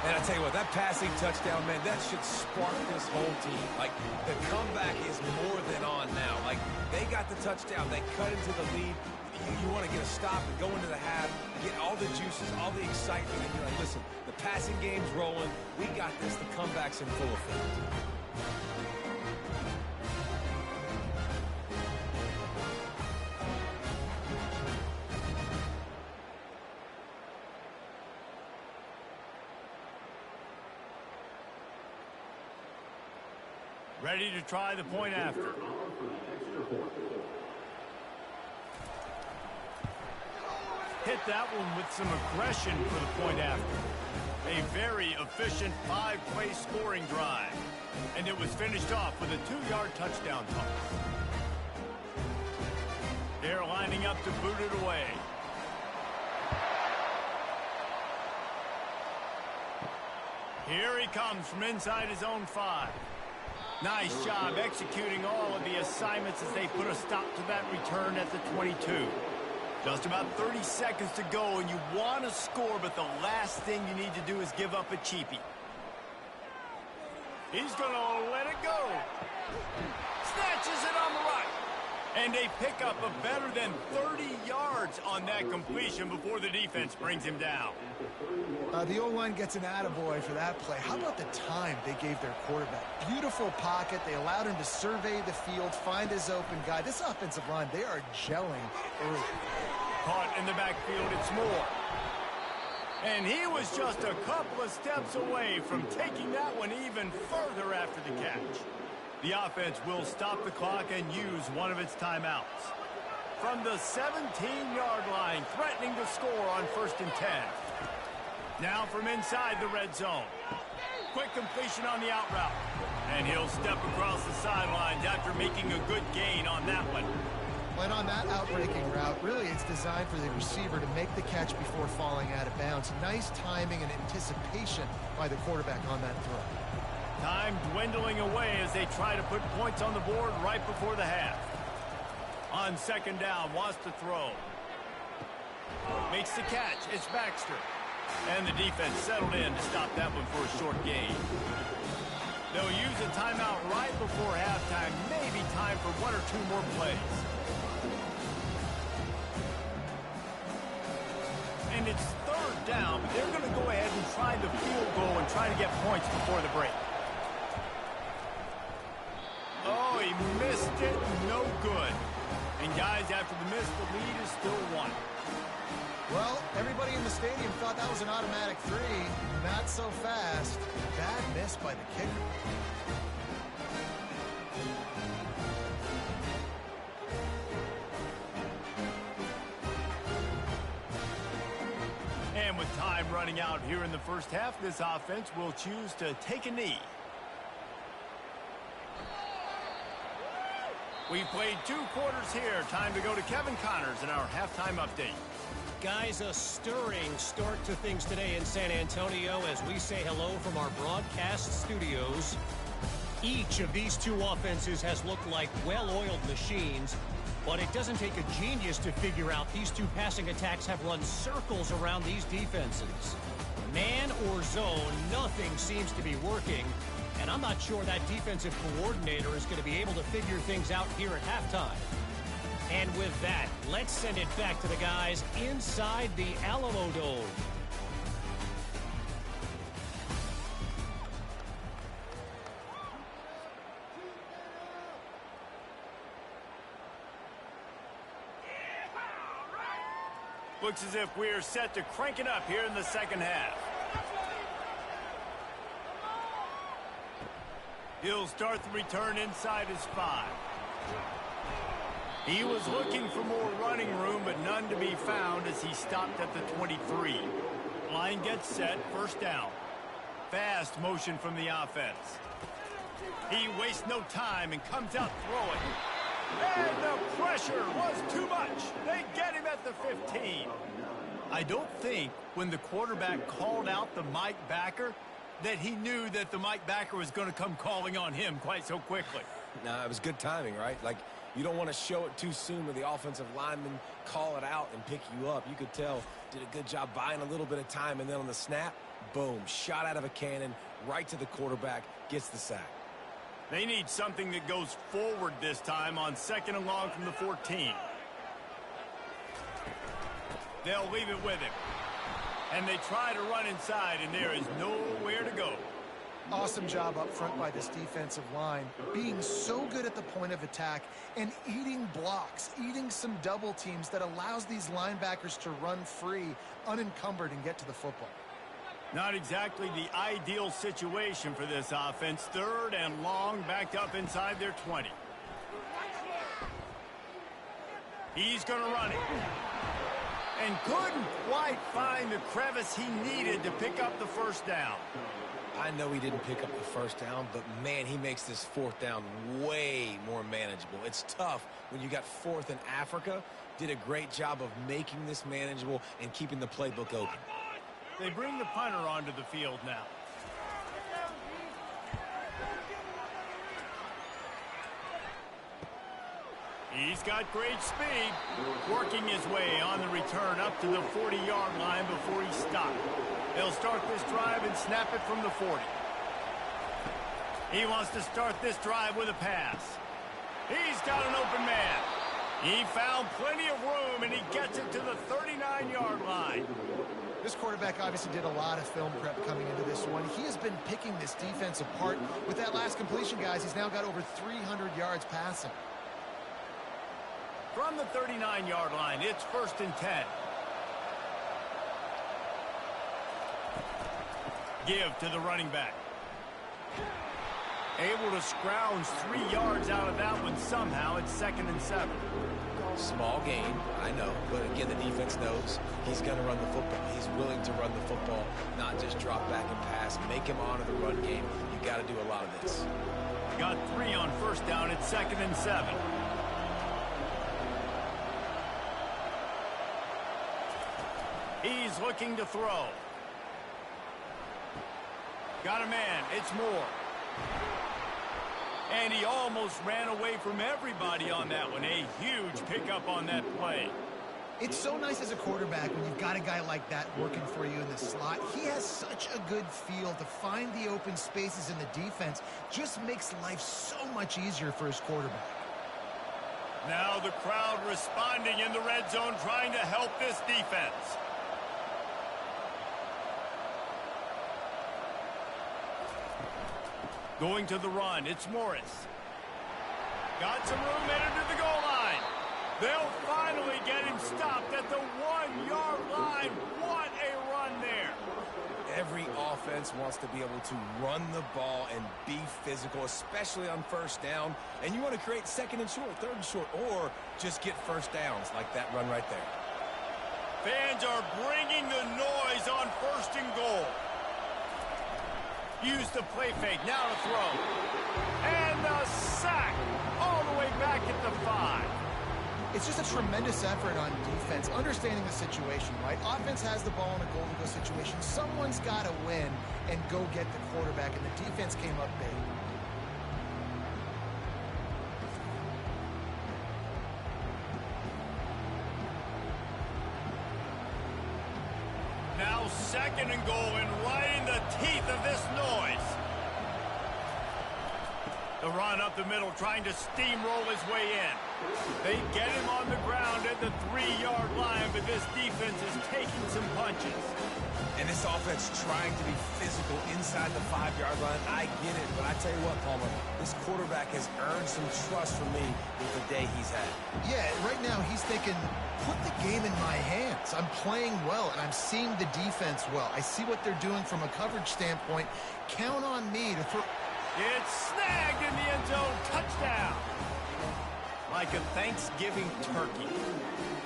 And I tell you what, that passing touchdown, man, that should spark this whole team. Like, the comeback is more than on now. Like, they got the touchdown. They cut into the lead. You want to get a stop and go into the half, get all the juices, all the excitement, and you're like, listen, the passing game's rolling. We got this. The comeback's in full effect. Ready to try the point after. Hit that one with some aggression for the point after. A very efficient 5-play scoring drive. And it was finished off with a 2-yard touchdown toss. They're lining up to boot it away. Here he comes from inside his own 5. Nice job executing all of the assignments as they put a stop to that return at the 22. Just about 30 seconds to go, and you want to score, but the last thing you need to do is give up a cheapie. He's going to let it go. Snatches it on the right. And they pick up a better than 30 yards on that completion before the defense brings him down. The O-line gets an attaboy for that play. How about the time they gave their quarterback? Beautiful pocket. They allowed him to survey the field, find his open guy. This offensive line, they are gelling early. Caught in the backfield, it's Moore. And he was just a couple of steps away from taking that one even further after the catch. The offense will stop the clock and use one of its timeouts. From the 17-yard line, threatening to score on 1st and 10. Now from inside the red zone. Quick completion on the out route. And he'll step across the sidelines after making a good gain on that one. And on that outbreaking route, really it's designed for the receiver to make the catch before falling out of bounds. Nice timing and anticipation by the quarterback on that throw. Time dwindling away as they try to put points on the board right before the half. On 2nd down, wants to throw. Makes the catch. It's Baxter. And the defense settled in to stop that one for a short gain. They'll use a timeout right before halftime. Maybe time for 1 or 2 more plays. And it's 3rd down, but they're going to go ahead and try the field goal and try to get points before the break. Oh, he missed it. No good. And guys, after the miss, the lead is still 1. Well, everybody in the stadium thought that was an automatic 3. Not so fast. Bad miss by the kicker. And with time running out here in the first half, this offense will choose to take a knee. We've played 2 quarters here. Time to go to Kevin Connors in our halftime update. Guys, a stirring start to things today in San Antonio as we say hello from our broadcast studios. Each of these 2 offenses has looked like well-oiled machines, but it doesn't take a genius to figure out these 2 passing attacks have run circles around these defenses. Man or zone, nothing seems to be working, and I'm not sure that defensive coordinator is going to be able to figure things out here at halftime. And with that, let's send it back to the guys inside the Alamo Dome. Looks as if we're set to crank it up here in the second half. He'll start the return inside his 5. He was looking for more running room, but none to be found as he stopped at the 23. Line gets set, first down. Fast motion from the offense. He wastes no time and comes out throwing. And the pressure was too much. They get him at the 15. I don't think when the quarterback called out the Mike backer that he knew that the Mike backer was going to come calling on him quite so quickly. No, it was good timing, right? Like, you don't want to show it too soon with the offensive lineman call it out and pick you up. You could tell, did a good job buying a little bit of time, and then on the snap, boom, shot out of a cannon, right to the quarterback, gets the sack. They need something that goes forward this time on 2nd and long from the 14. They'll leave it with him. And they try to run inside, and there is nowhere to go. Awesome job up front by this defensive line, being so good at the point of attack and eating blocks, eating some double teams that allows these linebackers to run free, unencumbered, and get to the football. Not exactly the ideal situation for this offense. 3rd and long, backed up inside their 20. He's going to run it. And couldn't quite find the crevice he needed to pick up the first down. I know he didn't pick up the first down, but, man, he makes this 4th down way more manageable. It's tough when you got 4th in Africa. Did a great job of making this manageable and keeping the playbook open. They bring the punter onto the field now. He's got great speed, working his way on the return up to the 40-yard line before he stopped. They'll start this drive and snap it from the 40. He wants to start this drive with a pass. He's got an open man. He found plenty of room, and he gets it to the 39-yard line. This quarterback obviously did a lot of film prep coming into this one. He has been picking this defense apart. With that last completion, guys, he's now got over 300 yards passing. From the 39-yard line, it's 1st and 10. Give to the running back. Able to scrounge 3 yards out of that one somehow. It's 2nd and 7. Small gain, I know, but again, the defense knows he's going to run the football. He's willing to run the football, not just drop back and pass. Make him honor the run game. You got to do a lot of this. Got 3 on 1st down. It's 2nd and 7. He's looking to throw. Got a man. It's Moore. And he almost ran away from everybody on that one. A huge pickup on that play. It's so nice as a quarterback when you've got a guy like that working for you in the slot. He has such a good feel to find the open spaces in the defense. Just makes life so much easier for his quarterback. Now the crowd responding in the red zone, trying to help this defense. Going to the run, it's Morris. Got some room headed to the goal line. They'll finally get him stopped at the 1-yard line. What a run there. Every offense wants to be able to run the ball and be physical, especially on 1st down. And you want to create 2nd and short, 3rd and short, or just get 1st downs like that run right there. Fans are bringing the noise on 1st and goal. Use the play fake, now to throw. And the sack all the way back at the 5. It's just a tremendous effort on defense, understanding the situation, right? Offense has the ball in a goal-to-go situation. Someone's got to win and go get the quarterback, and the defense came up big. Now 2nd and goal, and right in the teeth of this noise. The run up the middle, trying to steamroll his way in. They get him on the ground at the 3-yard line, but this defense is taking some punches. And this offense trying to be physical inside the 5-yard line. I get it, but I tell you what, Palmer, this quarterback has earned some trust from me with the day he's had. Yeah, right now he's thinking, put the game in my hands. I'm playing well, and I'm seeing the defense well. I see what they're doing from a coverage standpoint. Count on me to throw. It's snagged in the end zone. Touchdown. Like a Thanksgiving turkey.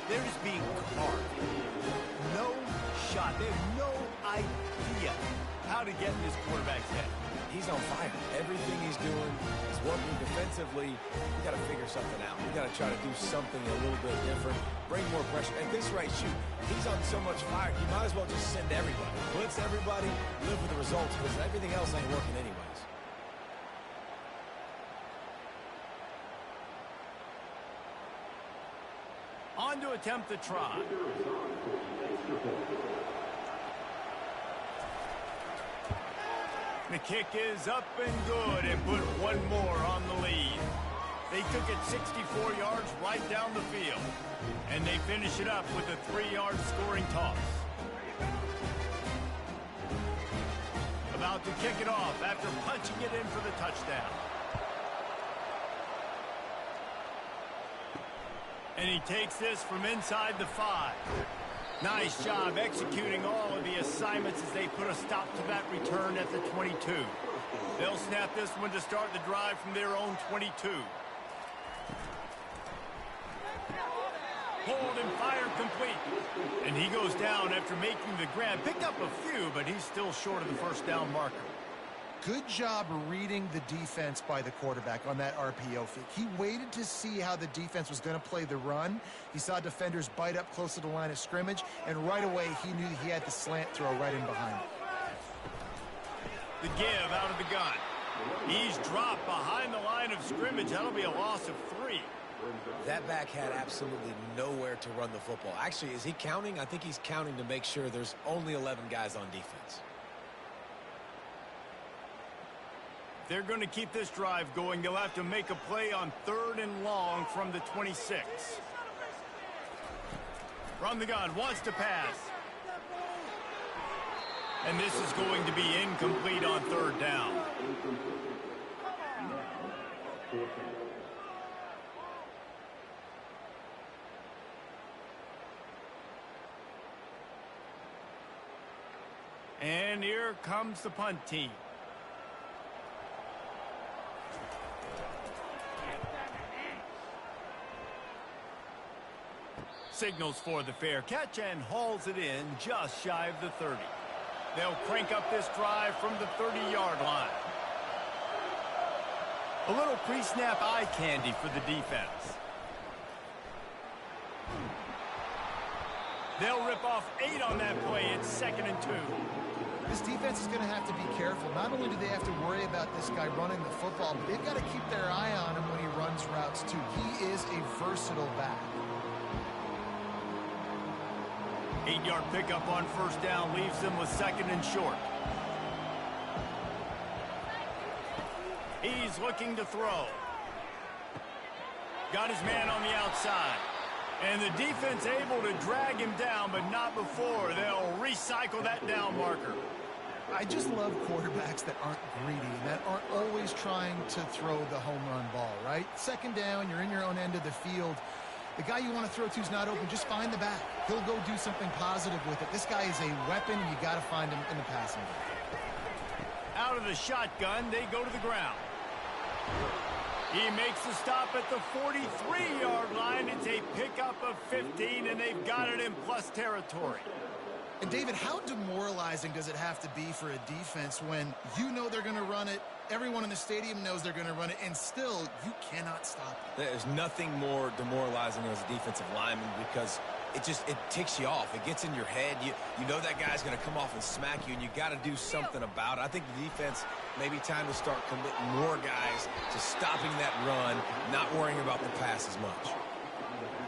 They're just being carved. No shot. They have no idea how to get in this quarterback's head. He's on fire. Everything he's doing is working defensively. We got to figure something out. We got to try to do something a little bit different. Bring more pressure. At this rate, shoot, he's on so much fire, you might as well just send everybody. Blitz everybody, live with the results, because everything else ain't working anyways. On to attempt the try. The kick is up and good and put one more on the lead. They took it 64 yards right down the field. And they finish it up with a 3-yard scoring toss. About to kick it off after punching it in for the touchdown. And he takes this from inside the 5. Nice job executing all of the assignments as they put a stop to that return at the 22. They'll snap this one to start the drive from their own 22. Hold and fire complete. And he goes down after making the grab. Picked up a few, but he's still short of the first down marker. Good job reading the defense by the quarterback on that RPO fake. He waited to see how the defense was going to play the run. He saw defenders bite up close to the line of scrimmage, and right away he knew he had the slant throw right in behind him. The give out of the gun. He's dropped behind the line of scrimmage. That'll be a loss of 3. That back had absolutely nowhere to run the football. Actually, is he counting? I think he's counting to make sure there's only 11 guys on defense. They're going to keep this drive going. They'll have to make a play on 3rd and long from the 26. From the gun, wants to pass. And this is going to be incomplete on 3rd down. And here comes the punt team. Signals for the fair catch and hauls it in just shy of the 30. They'll crank up this drive from the 30-yard line. A little pre-snap eye candy for the defense. They'll rip off 8 on that play. It's 2nd and 2. This defense is going to have to be careful. Not only do they have to worry about this guy running the football, but they've got to keep their eye on him when he runs routes too. He is a versatile back. 8-yard pickup on 1st down leaves them with 2nd and short. He's looking to throw. Got his man on the outside. And the defense able to drag him down, but not before. They'll recycle that down marker. I just love quarterbacks that aren't greedy and that aren't always trying to throw the home run ball, right? 2nd down, you're in your own end of the field. The guy you want to throw to is not open. Just find the back. He'll go do something positive with it. This guy is a weapon, and you got to find him in the passing game. Out of the shotgun, they go to the ground. He makes the stop at the 43-yard line. It's a pickup of 15, and they've got it in plus territory. And, David, how demoralizing does it have to be for a defense when you know they're going to run it, everyone in the stadium knows they're going to run it, and still you cannot stop it? There's nothing more demoralizing as a defensive lineman because it ticks you off. It gets in your head. You know that guy's going to come off and smack you, and you got to do something about it. I think the defense maybe time to start committing more guys to stopping that run, not worrying about the pass as much.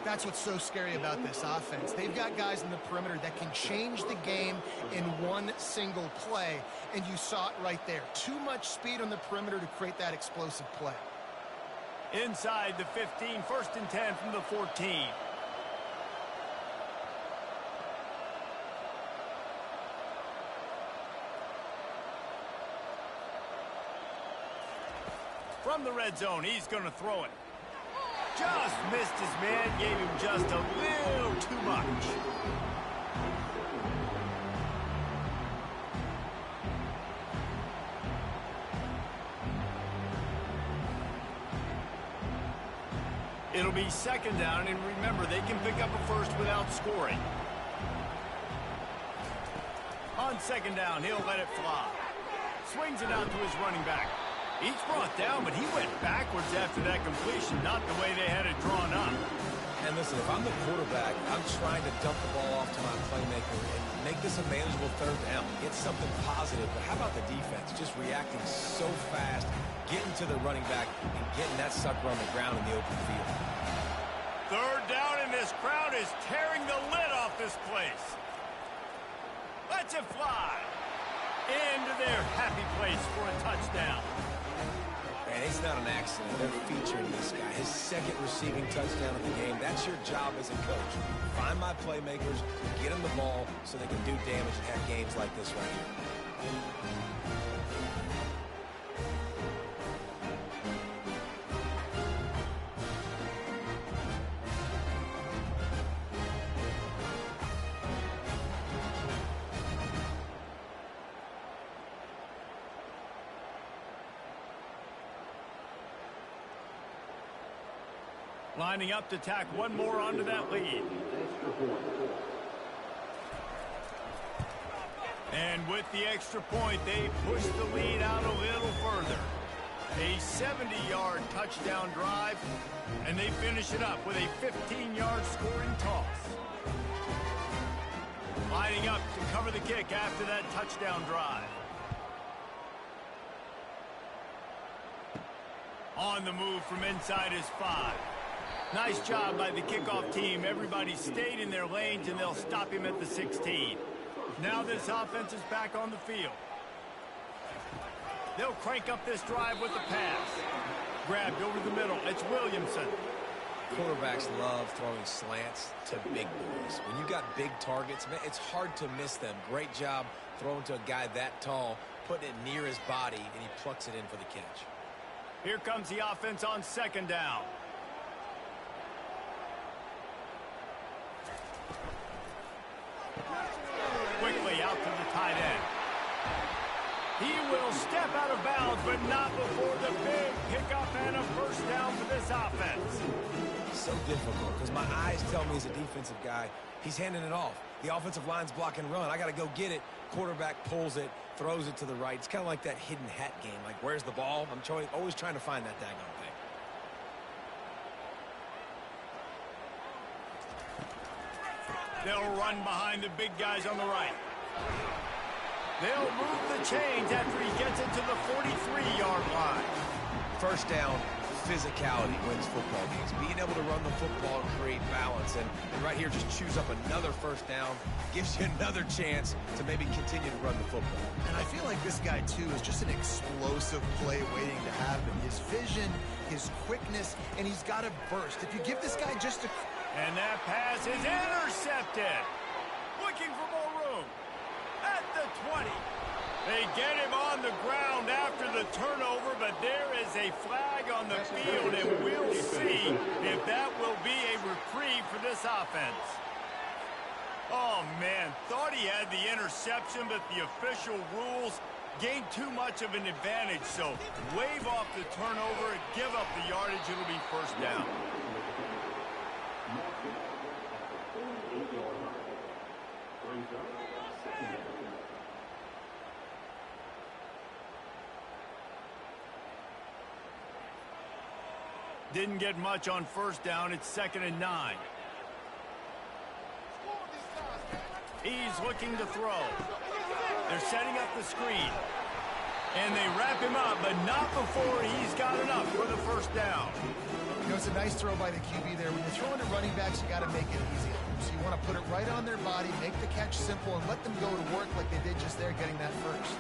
That's what's so scary about this offense. They've got guys in the perimeter that can change the game in one single play, and you saw it right there. Too much speed on the perimeter to create that explosive play. Inside the 15, 1st and 10 from the 14. From the red zone, he's going to throw it. Just missed his man, gave him just a little too much. It'll be second down, and remember, they can pick up a first without scoring. On second down, he'll let it fly. Swings it out to his running back. He's brought down, but he went backwards after that completion, not the way they had it drawn up. And listen, if I'm the quarterback, I'm trying to dump the ball off to my playmaker and make this a manageable third down. Get something positive. But how about the defense? Just reacting so fast, getting to the running back, and getting that sucker on the ground in the open field. Third down, and this crowd is tearing the lid off this place. Lets it fly. Into their happy place for a touchdown. And it's not an accident. They're featuring this guy. His second receiving touchdown of the game. That's your job as a coach. Find my playmakers, get them the ball so they can do damage and have games like this right here. Lining up to tack one more onto that lead. And with the extra point, they push the lead out a little further. A 70-yard touchdown drive, and they finish it up with a 15-yard scoring toss. Lining up to cover the kick after that touchdown drive. On the move from inside his 5. Nice job by the kickoff team. Everybody stayed in their lanes, and they'll stop him at the 16. Now this offense is back on the field. They'll crank up this drive with the pass. Grabbed over the middle. It's Williamson. Quarterbacks love throwing slants to big boys. When you've got big targets, man, it's hard to miss them. Great job throwing to a guy that tall, putting it near his body, and he plucks it in for the catch. Here comes the offense on second down. Quickly out to the tight end. He will step out of bounds, but not before the big pickup and a first down for this offense. So difficult because my eyes tell me as a defensive guy, he's handing it off. The offensive line's block and run. I got to go get it. Quarterback pulls it, throws it to the right. It's kind of like that hidden hat game. Like, where's the ball? I'm always trying to find that daggone thing. They'll run behind the big guys on the right. They'll move the chains after he gets it to the 43-yard line. First down, physicality wins football games. Being able to run the football and create balance. And right here, just choose up another first down. Gives you another chance to maybe continue to run the football. And I feel like this guy, too, is just an explosive play waiting to happen. His vision, his quickness, and he's got to burst. If you give this guy just a... And that pass is intercepted. Looking for more room. At the 20. They get him on the ground after the turnover, but there is a flag on the field, and we'll see if that will be a reprieve for this offense. Oh, man, thought he had the interception, but the official rules gained too much of an advantage, so wave off the turnover and give up the yardage. It'll be first down. Didn't get much on first down. It's 2nd and 9. He's looking to throw. They're setting up the screen. And they wrap him up, but not before he's got enough for the first down. You know, it's a nice throw by the QB there. When you're throwing to running backs, you got to make it easy. So you want to put it right on their body, make the catch simple, and let them go to work like they did just there, getting that first.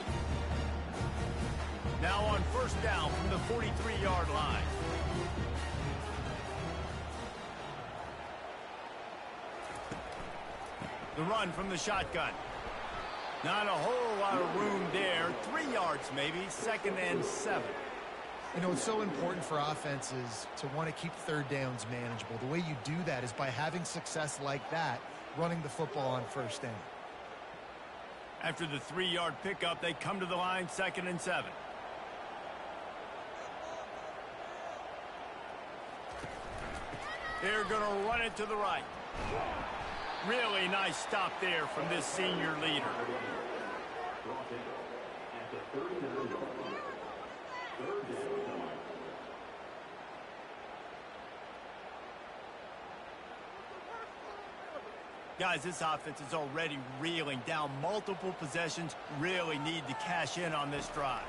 Now on first down from the 43-yard line. The run from the shotgun. Not a whole lot of room there. 3 yards maybe. 2nd and 7. You know, it's so important for offenses to want to keep third downs manageable. The way you do that is by having success like that, running the football on first down. After the 3-yard pickup, they come to the line, 2nd and 7. They're going to run it to the right. Really nice stop there from this senior leader. Guys, this offense is already reeling down multiple possessions. Really need to cash in on this drive.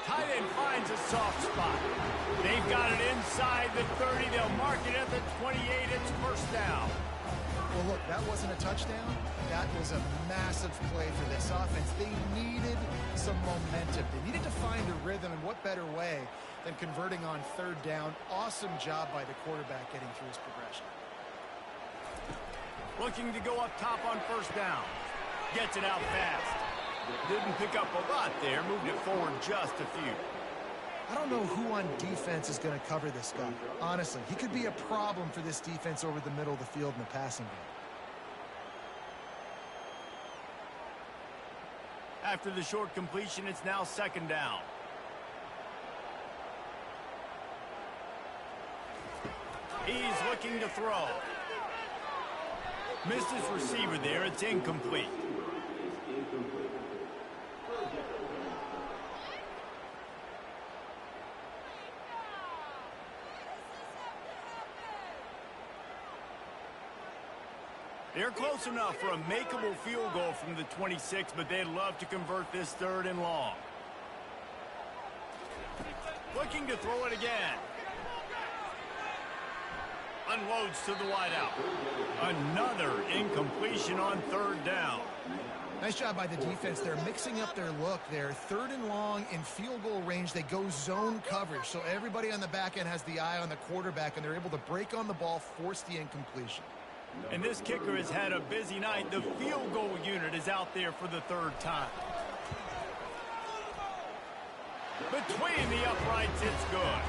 Tight end finds a soft spot. They've got it inside the 30. They'll mark it at the 28. It's first down. Well, look, that wasn't a touchdown. That was a massive play for this offense. They needed some momentum. They needed to find a rhythm, and what better way than converting on third down. Awesome job by the quarterback getting through his progression. Looking to go up top on first down. Gets it out fast. Didn't pick up a lot there. Moved it forward just a few. I don't know who on defense is going to cover this guy. Honestly, he could be a problem for this defense over the middle of the field in the passing game. After the short completion, it's now 2nd down. He's looking to throw. Missed his receiver there. It's incomplete. They're close enough for a makeable field goal from the 26, but they'd love to convert this 3rd and long. Looking to throw it again. Unloads to the wideout. Another incompletion on 3rd down. Nice job by the defense. They're mixing up their look there. 3rd and long in field goal range. They go zone coverage, so everybody on the back end has the eye on the quarterback, and they're able to break on the ball, force the incompletion. And this kicker has had a busy night. The field goal unit is out there for the 3rd time. Between the uprights, it's good.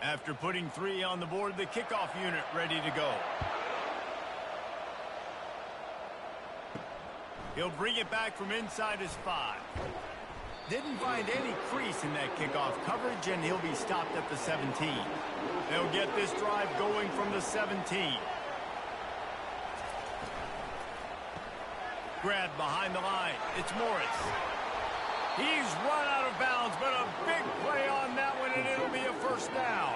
After putting 3 on the board, the kickoff unit ready to go. He'll bring it back from inside his 5. Didn't find any crease in that kickoff coverage, and he'll be stopped at the 17. They'll get this drive going from the 17. Grabbed behind the line. It's Morris. He's run out of bounds, but a big play on that one, and it'll be a first down.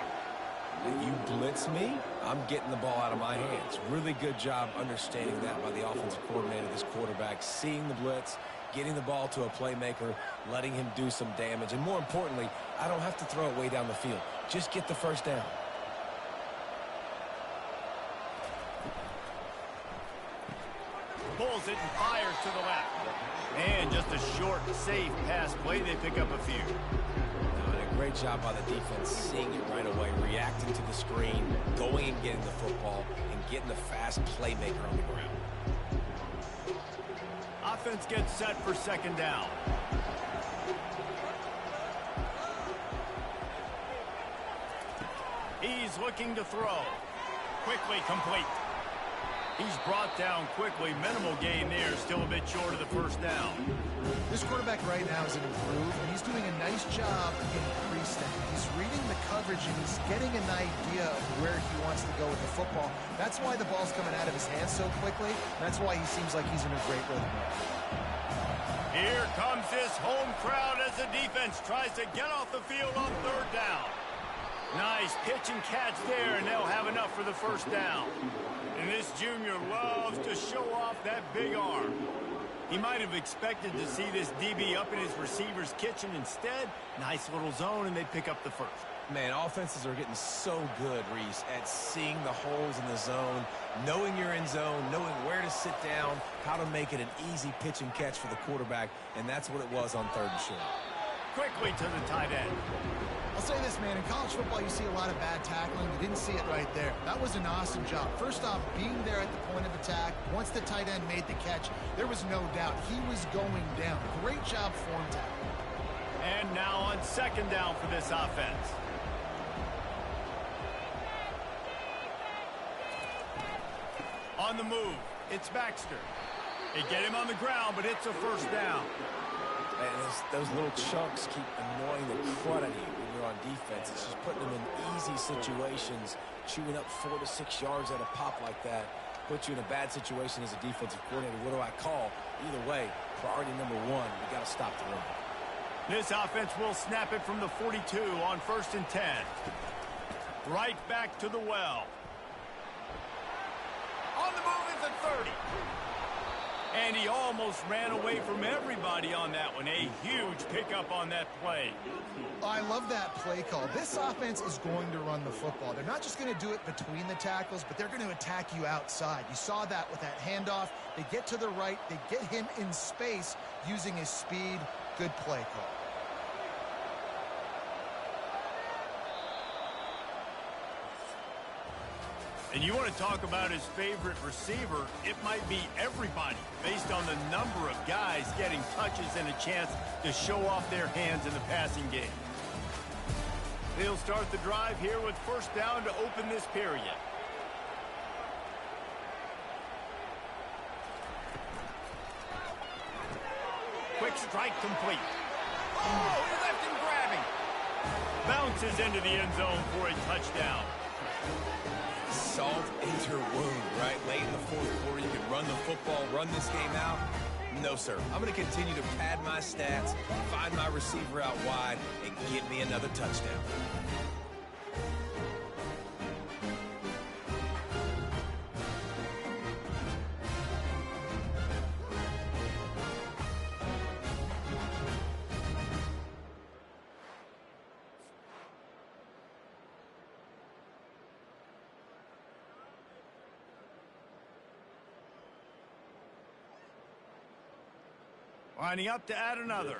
You blitz me, I'm getting the ball out of my hands. Really good job understanding that by the offensive coordinator, this quarterback, seeing the blitz, getting the ball to a playmaker, letting him do some damage. And more importantly, I don't have to throw it way down the field. Just get the first down. Pulls it and fires to the left. And just a short, safe pass play. They pick up a few. A great job by the defense, seeing it right away, reacting to the screen, going and getting the football, and getting the fast playmaker on the ground. Offense gets set for 2nd down. He's looking to throw. Quickly complete. He's brought down quickly. Minimal gain there. Still a bit short of the first down. This quarterback right now is an improve, and he's doing a nice job increasing. He's reading the coverage, and he's getting an idea of where he wants to go with the football. That's why the ball's coming out of his hands so quickly. That's why he seems like he's in a great rhythm. Here comes this home crowd as the defense tries to get off the field on 3rd down. Nice pitch and catch there, and they'll have enough for the first down. And this junior loves to show off that big arm. He might have expected to see this DB up in his receiver's kitchen. Instead, nice little zone, and they pick up the first. Man, offenses are getting so good, Reese, at seeing the holes in the zone, knowing you're in zone, knowing where to sit down, how to make it an easy pitch and catch for the quarterback, and that's what it was on 3rd and short. Quickly to the tight end. I'll say this, man. In college football, you see a lot of bad tackling. You didn't see it right there. That was an awesome job. First off, being there at the point of attack. Once the tight end made the catch, there was no doubt he was going down. Great job form tackle. And now on 2nd down for this offense. On the move, it's Baxter. They get him on the ground, but it's a first down. Man, those little chunks keep annoying the crud out of you when you're on defense. It's just putting them in easy situations, chewing up 4 to 6 yards at a pop like that. Puts you in a bad situation as a defensive coordinator. What do I call? Either way, priority number 1, we got to stop the run. This offense will snap it from the 42 on 1st and 10. Right back to the well. On the move is a 30. And he almost ran away from everybody on that one. A huge pickup on that play. I love that play call. This offense is going to run the football. They're not just going to do it between the tackles, but they're going to attack you outside. You saw that with that handoff. They get to the right. They get him in space using his speed. Good play call. And you want to talk about his favorite receiver, it might be everybody based on the number of guys getting touches and a chance to show off their hands in the passing game. They'll start the drive here with 1st down to open this period. Quick strike complete. Oh, he left him grabbing. Bounces into the end zone for a touchdown. Salt into your wound, right? Late in the 4th quarter, you can run the football, run this game out. No, sir. I'm going to continue to pad my stats, find my receiver out wide, and get me another touchdown. Lining up to add another.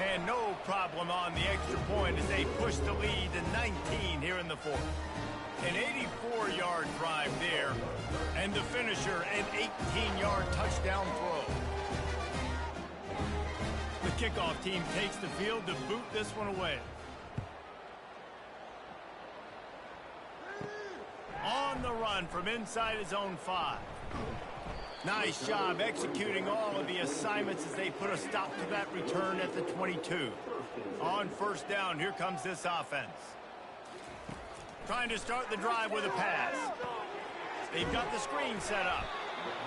And no problem on the extra point as they push the lead to 19 here in the 4th. An 84-yard drive there. And the finisher, an 18-yard touchdown throw. The kickoff team takes the field to boot this one away. On the run from inside his own 5. Nice job executing all of the assignments as they put a stop to that return at the 22. On 1st down, here comes this offense. Trying to start the drive with a pass. They've got the screen set up.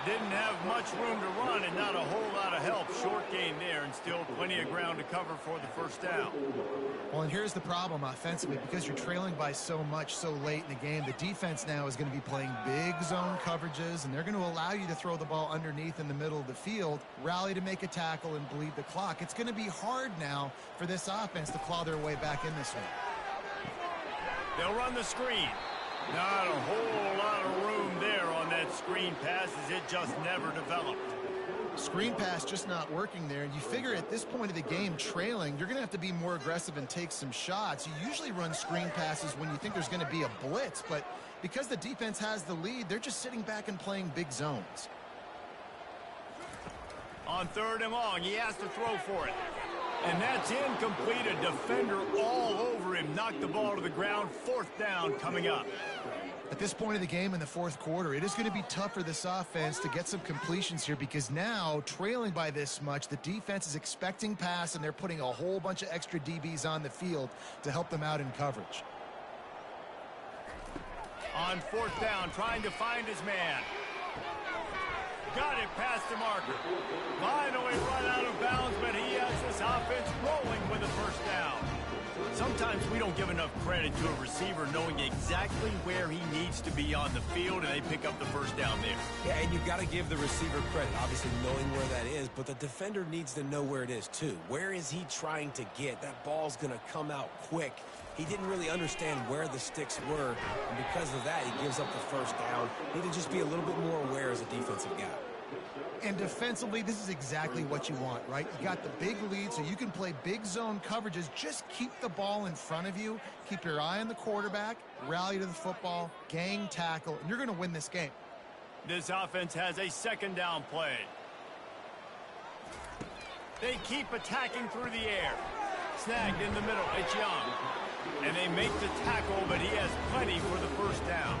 Didn't have much room to run and not a whole lot of help. Short gain there and still plenty of ground to cover for the 1st down. Well, and here's the problem offensively. Because you're trailing by so much so late in the game, the defense now is going to be playing big zone coverages, and they're going to allow you to throw the ball underneath in the middle of the field, rally to make a tackle, and bleed the clock. It's going to be hard now for this offense to claw their way back in this one. They'll run the screen. Not a whole lot of room there on that screen pass as it just never developed. Screen pass just not working there. And you figure at this point of the game, trailing, you're going to have to be more aggressive and take some shots. You usually run screen passes when you think there's going to be a blitz, but because the defense has the lead, they're just sitting back and playing big zones. On 3rd and long, he has to throw for it. And that's incomplete. A defender all over him. Knocked the ball to the ground. 4th down coming up. At this point of the game in the 4th quarter, it is going to be tough for this offense to get some completions here because now, trailing by this much, the defense is expecting pass, and they're putting a whole bunch of extra DBs on the field to help them out in coverage. On 4th down, trying to find his man. Got it past the marker. Finally run out of bounds, but he has this offense rolling with a first down. Sometimes we don't give enough credit to a receiver knowing exactly where he needs to be on the field, and they pick up the first down there. Yeah, and you got to give the receiver credit, obviously knowing where that is, but the defender needs to know where it is too. Where is he trying to get? That ball's going to come out quick. He didn't really understand where the sticks were, and because of that, he gives up the first down. Need to just be a little bit more aware as a defensive guy. And defensively, this is exactly what you want, right? You got the big lead, so you can play big zone coverages. Just keep the ball in front of you. Keep your eye on the quarterback, rally to the football, gang tackle, and you're going to win this game. This offense has a second down play. They keep attacking through the air. Snagged in the middle, it's Young. And they make the tackle, but he has plenty for the first down.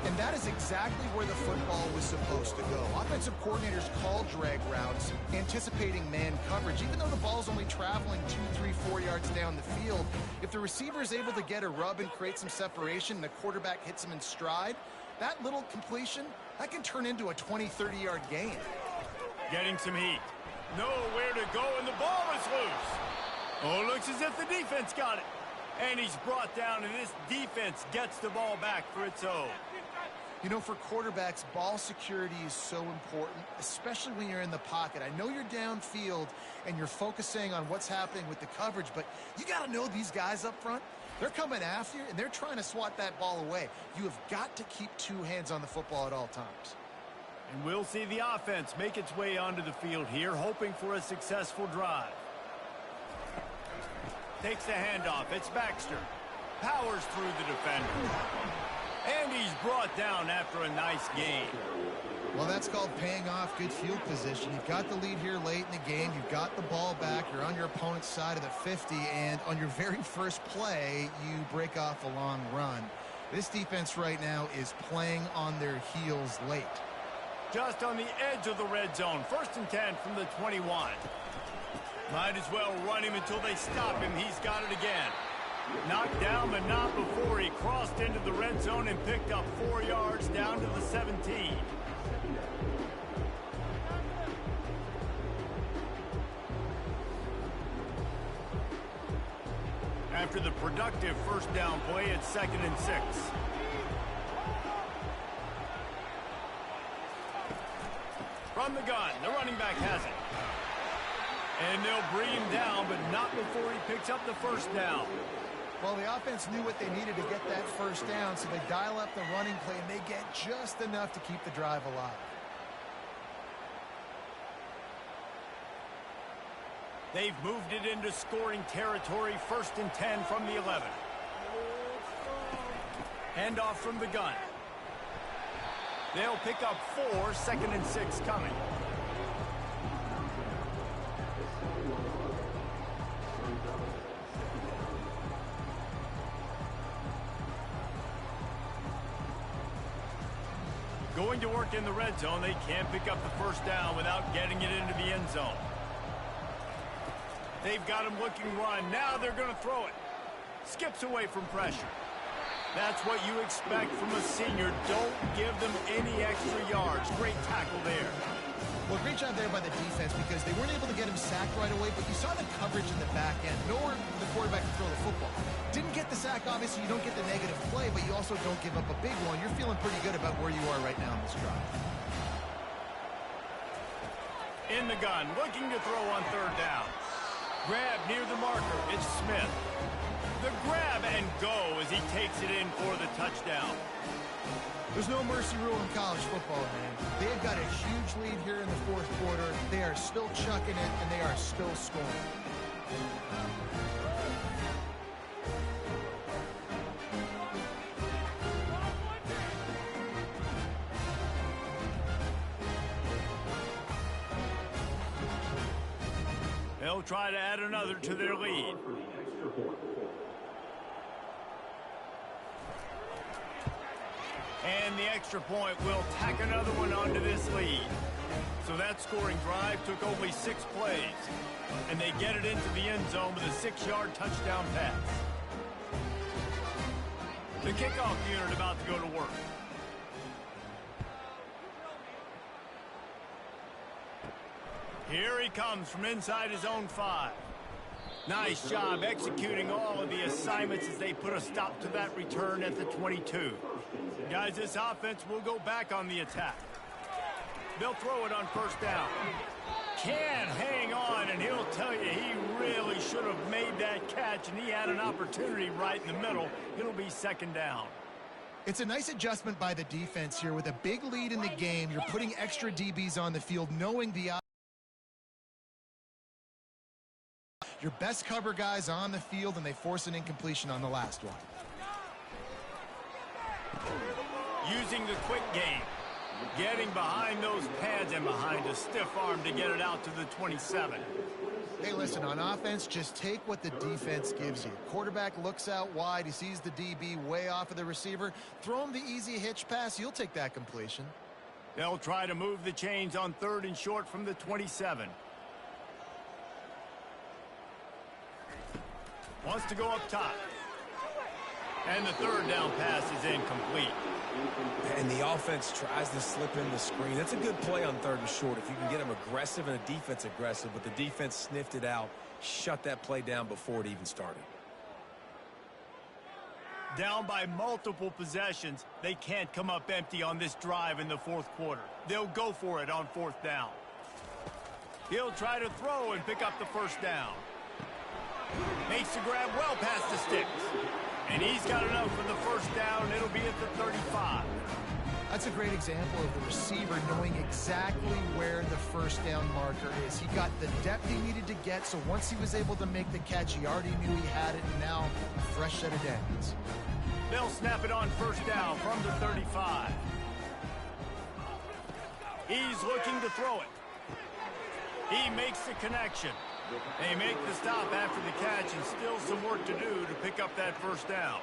And that is exactly where the football was supposed to go. Offensive coordinators call drag routes, anticipating man coverage. Even though the ball's only traveling 2, 3, 4 yards down the field, if the receiver is able to get a rub and create some separation and the quarterback hits him in stride, that little completion, that can turn into a 20, 30-yard gain. Getting some heat. Nowhere to go, and the ball is loose. Oh, it looks as if the defense got it. And he's brought down, and this defense gets the ball back for its own. You know, for quarterbacks, ball security is so important, especially when you're in the pocket. I know you're downfield and you're focusing on what's happening with the coverage, but you got to know these guys up front, they're coming after you, and they're trying to swat that ball away. You have got to keep two hands on the football at all times. And we'll see the offense make its way onto the field here, hoping for a successful drive. Takes the handoff. It's Baxter. Powers through the defender. And he's brought down after a nice gain. Well, that's called paying off good field position. You've got the lead here late in the game. You've got the ball back. You're on your opponent's side of the 50. And on your very first play, you break off a long run. This defense right now is playing on their heels late. Just on the edge of the red zone. 1st and 10 from the 21. Might as well run him until they stop him. He's got it again. Knocked down, but not before he crossed into the red zone and picked up 4 yards down to the 17. After the productive first down play, it's 2nd and 6. From the gun, the running back has it. And they'll bring him down, but not before he picks up the first down. Well, the offense knew what they needed to get that first down, so they dial up the running play, and they get just enough to keep the drive alive. They've moved it into scoring territory. 1st and 10 from the 11. Handoff from the gun. They'll pick up 4, 2nd and 6 coming. Going to work in the red zone, they can't pick up the first down without getting it into the end zone. They've got him looking run. Now they're going to throw it. Skips away from pressure. That's what you expect from a senior. Don't give them any extra yards. Great tackle there. Well, great job there by the defense because they weren't able to get him sacked right away, but you saw the coverage in the back end. Nowhere for the quarterback to throw the football. Didn't get the sack, obviously. You don't get the negative play, but you also don't give up a big one. You're feeling pretty good about where you are right now in this drive. In the gun, looking to throw on 3rd down. Grab near the marker. It's Smith. The grab and go as he takes it in for the touchdown. There's no mercy rule in college football, man. They've got a huge lead here in the 4th quarter. They are still chucking it, and they are still scoring. They'll try to add another to their lead. And the extra point will tack another one onto this lead. So that scoring drive took only 6 plays. And they get it into the end zone with a 6-yard touchdown pass. The kickoff unit about to go to work. Here he comes from inside his own 5. Nice job executing all of the assignments as they put a stop to that return at the 22. Guys, this offense will go back on the attack. They'll throw it on first down. Can't hang on, and he'll tell you he really should have made that catch, and he had an opportunity right in the middle. It'll be second down. It's a nice adjustment by the defense here. With a big lead in the game, you're putting extra DBs on the field, knowing your best cover guys on the field, and they force an incompletion on the last one. Using the quick game. Getting behind those pads and behind a stiff arm to get it out to the 27. Hey, listen, on offense, just take what the defense gives you. Quarterback looks out wide. He sees the DB way off of the receiver. Throw him the easy hitch pass. You'll take that completion. They'll try to move the chains on 3rd and short from the 27. Wants to go up top. And the 3rd down pass is incomplete. And the offense tries to slip in the screen. That's a good play on 3rd and short if you can get them aggressive and a defense aggressive, but the defense sniffed it out, shut that play down before it even started. Down by multiple possessions, they can't come up empty on this drive in the 4th quarter. They'll go for it on 4th down. He'll try to throw and pick up the 1st down. Makes the grab well past the sticks. And he's got enough for the 1st down. It'll be at the 35. That's a great example of the receiver knowing exactly where the 1st down marker is. He got the depth he needed to get, so once he was able to make the catch, he already knew he had it, and now a fresh set of downs. They'll snap it on 1st down from the 35. He's looking to throw it. He makes the connection. They make the stop after the catch, and still some work to do to pick up that 1st down.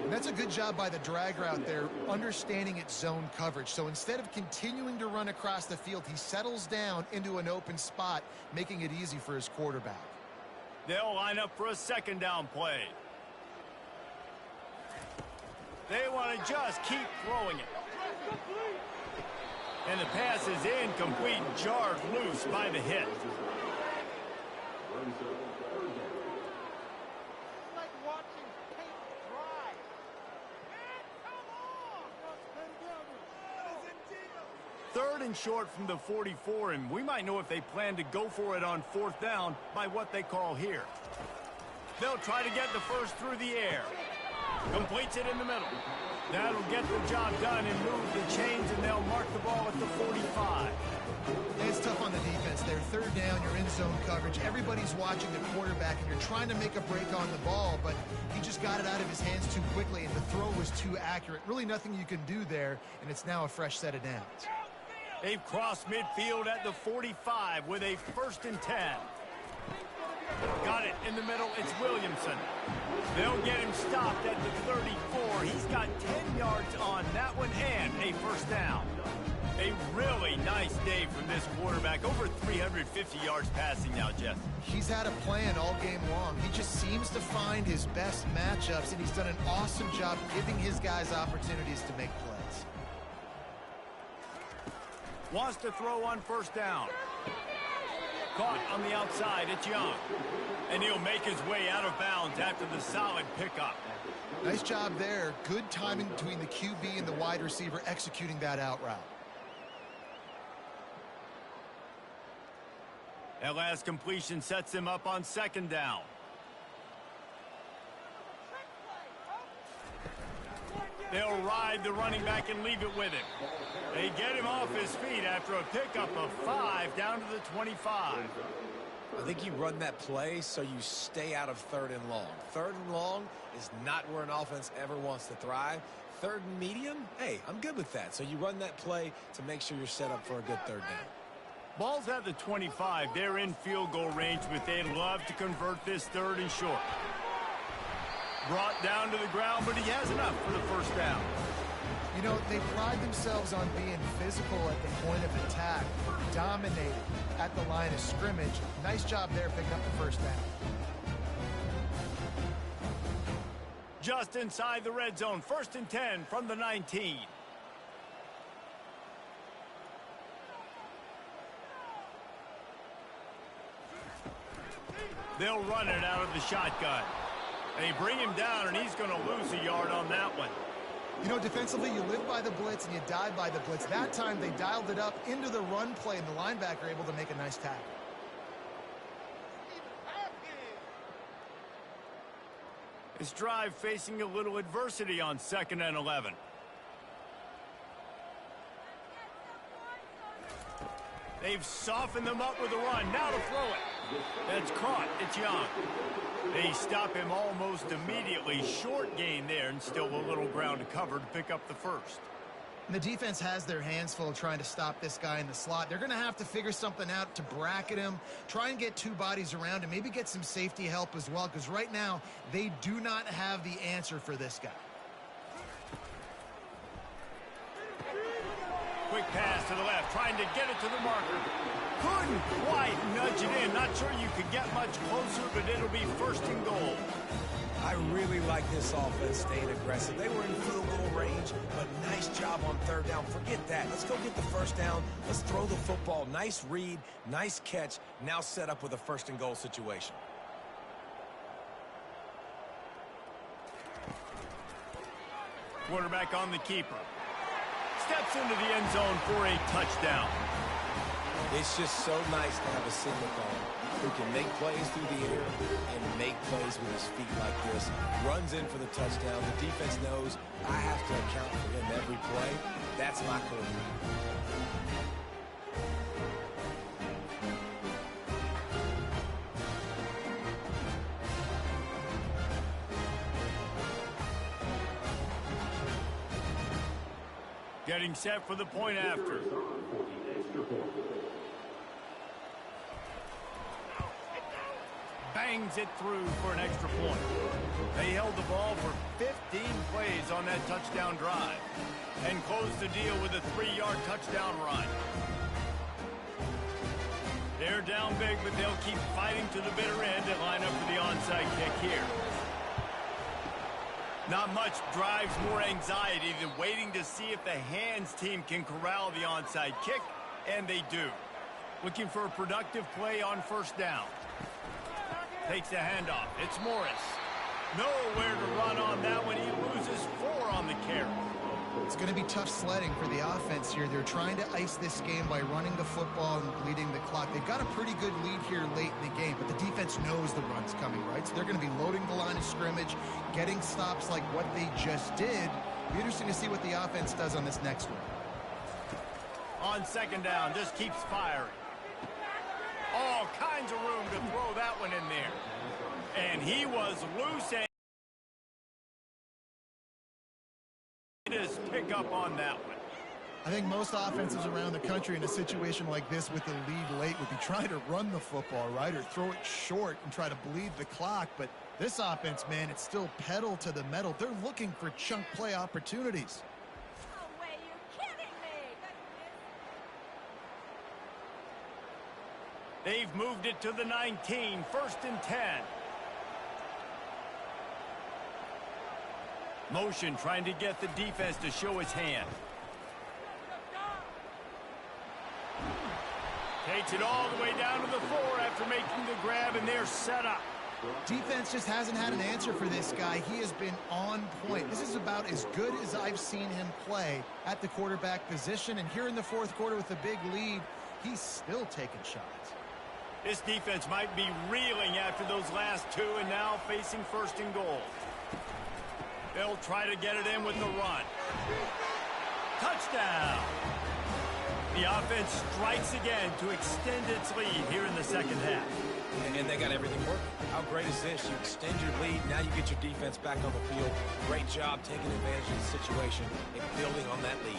And that's a good job by the drag route there, understanding its zone coverage. So instead of continuing to run across the field, he settles down into an open spot, making it easy for his quarterback. They'll line up for a 2nd down play. They want to just keep throwing it. And the pass is incomplete, jarred loose by the hit. Third and short from the 44, and we might know if they plan to go for it on 4th down by what they call here. They'll try to get the 1st through the air. Completes it in the middle. That'll get the job done and move the chains, and they'll mark the ball at the 45. It's tough on the defense there. 3rd down, you're in zone coverage. Everybody's watching the quarterback, and you're trying to make a break on the ball, but he just got it out of his hands too quickly, and the throw was too accurate. Really nothing you can do there, and it's now a fresh set of downs. They've crossed midfield at the 45 with a 1st and 10. Got it in the middle. It's Williamson. They'll get him stopped at the 34. He's got 10 yards on that one and a 1st down. A really nice day from this quarterback. Over 350 yards passing now, Jeff. He's had a plan all game long. He just seems to find his best matchups, and he's done an awesome job giving his guys opportunities to make plays. Wants to throw on 1st down. Caught on the outside. It's Young. And he'll make his way out of bounds after the solid pickup. Nice job there. Good timing between the QB and the wide receiver executing that out route. That last completion sets him up on 2nd down. They'll ride the running back and leave it with him. They get him off his feet after a pickup of 5 down to the 25. I think you run that play so you stay out of 3rd and long. 3rd and long is not where an offense ever wants to thrive. 3rd and medium, hey, I'm good with that. So you run that play to make sure you're set up for a good 3rd down. Ball's at the 25. They're in field goal range, but they'd love to convert this 3rd and short. Brought down to the ground, but he has enough for the 1st down. You know, they pride themselves on being physical at the point of attack, dominating at the line of scrimmage. Nice job there picking up the 1st down. Just inside the red zone, 1st and 10 from the 19. They'll run it out of the shotgun. They bring him down, and he's going to lose a yard on that one. You know, defensively, you live by the blitz and you die by the blitz. That time, they dialed it up into the run play, and the linebacker able to make a nice tackle. This drive facing a little adversity on 2nd and 11. They've softened them up with a run. Now to throw it. That's caught. It's Young. They stop him almost immediately. Short gain there, and still a little ground to cover to pick up the first. And the defense has their hands full trying to stop this guy in the slot. They're going to have to figure something out to bracket him, try and get two bodies around him, maybe get some safety help as well, because right now they do not have the answer for this guy. Quick pass to the left, trying to get it to the marker. Couldn't quite nudge it in. Not sure you could get much closer, but it'll be 1st and goal. I really like this offense staying aggressive. They were in field goal range, but nice job on 3rd down. Forget that. Let's go get the 1st down. Let's throw the football. Nice read, nice catch. Now set up with a 1st and goal situation. Quarterback on the keeper. Steps into the end zone for a touchdown. It's just so nice to have a signal caller who can make plays through the air and make plays with his feet like this. Runs in for the touchdown. The defense knows I have to account for him every play. That's my quarterback. Getting set for the point after. Bangs it through for an extra point. They held the ball for 15 plays on that touchdown drive and closed the deal with a 3-yard touchdown run. They're down big, but they'll keep fighting to the bitter end and line up for the onside kick here. Not much drives more anxiety than waiting to see if the hands team can corral the onside kick, and they do. Looking for a productive play on 1st down. Takes the handoff. It's Morris. Nowhere to run on that one. He loses 4 on the carry. It's going to be tough sledding for the offense here. They're trying to ice this game by running the football and bleeding the clock. They've got a pretty good lead here late in the game, but the defense knows the run's coming, right? So they're going to be loading the line of scrimmage, getting stops like what they just did. It'll be interesting to see what the offense does on this next one. On 2nd down, just keeps firing. All kinds of room to throw that one in there. And he was loose and just pick up on that one. I think most offenses around the country in a situation like this with the lead late would be trying to run the football, right, or throw it short and try to bleed the clock. But this offense, man, it's still pedal to the metal. They're looking for chunk play opportunities. No way, you're kidding me. They've moved it to the 19, 1st and 10. Motion trying to get the defense to show his hand. Takes it all the way down to the 4 after making the grab, and they're set up. Defense just hasn't had an answer for this guy. He has been on point. This is about as good as I've seen him play at the quarterback position. And here in the 4th quarter with a big lead, he's still taking shots. This defense might be reeling after those last 2 and now facing 1st and goal. They'll try to get it in with the run. Touchdown! The offense strikes again to extend its lead here in the 2nd half. And they got everything working. How great is this? You extend your lead, now you get your defense back on the field. Great job taking advantage of the situation and building on that lead.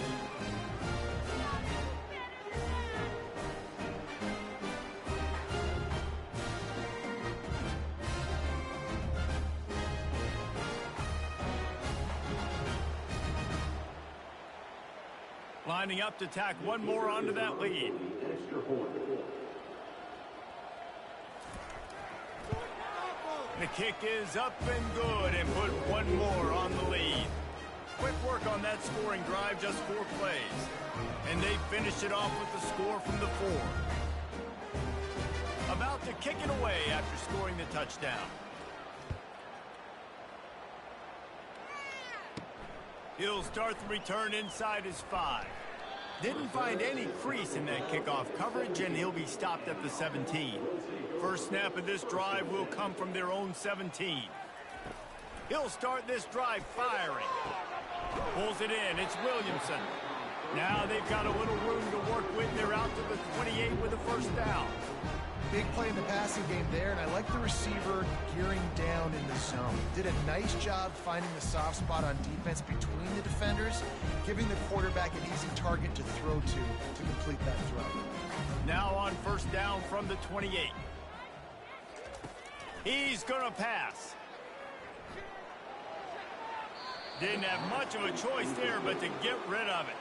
Lining up to tack one more onto that lead. The kick is up and good and put one more on the lead. Quick work on that scoring drive, just 4 plays. And they finish it off with the score from the 4. About to kick it away after scoring the touchdown. He'll start the return inside his 5. Didn't find any crease in that kickoff coverage, and he'll be stopped at the 17. First snap of this drive will come from their own 17. He'll start this drive firing. Pulls it in. It's Williamson. Now they've got a little room to work with. They're out to the 28 with a first down. Big play in the passing game there, and I like the receiver gearing down in the zone. Did a nice job finding the soft spot on defense between the defenders, giving the quarterback an easy target to throw to complete that throw. Now on first down from the 28. He's going to pass. Didn't have much of a choice there, but to get rid of it.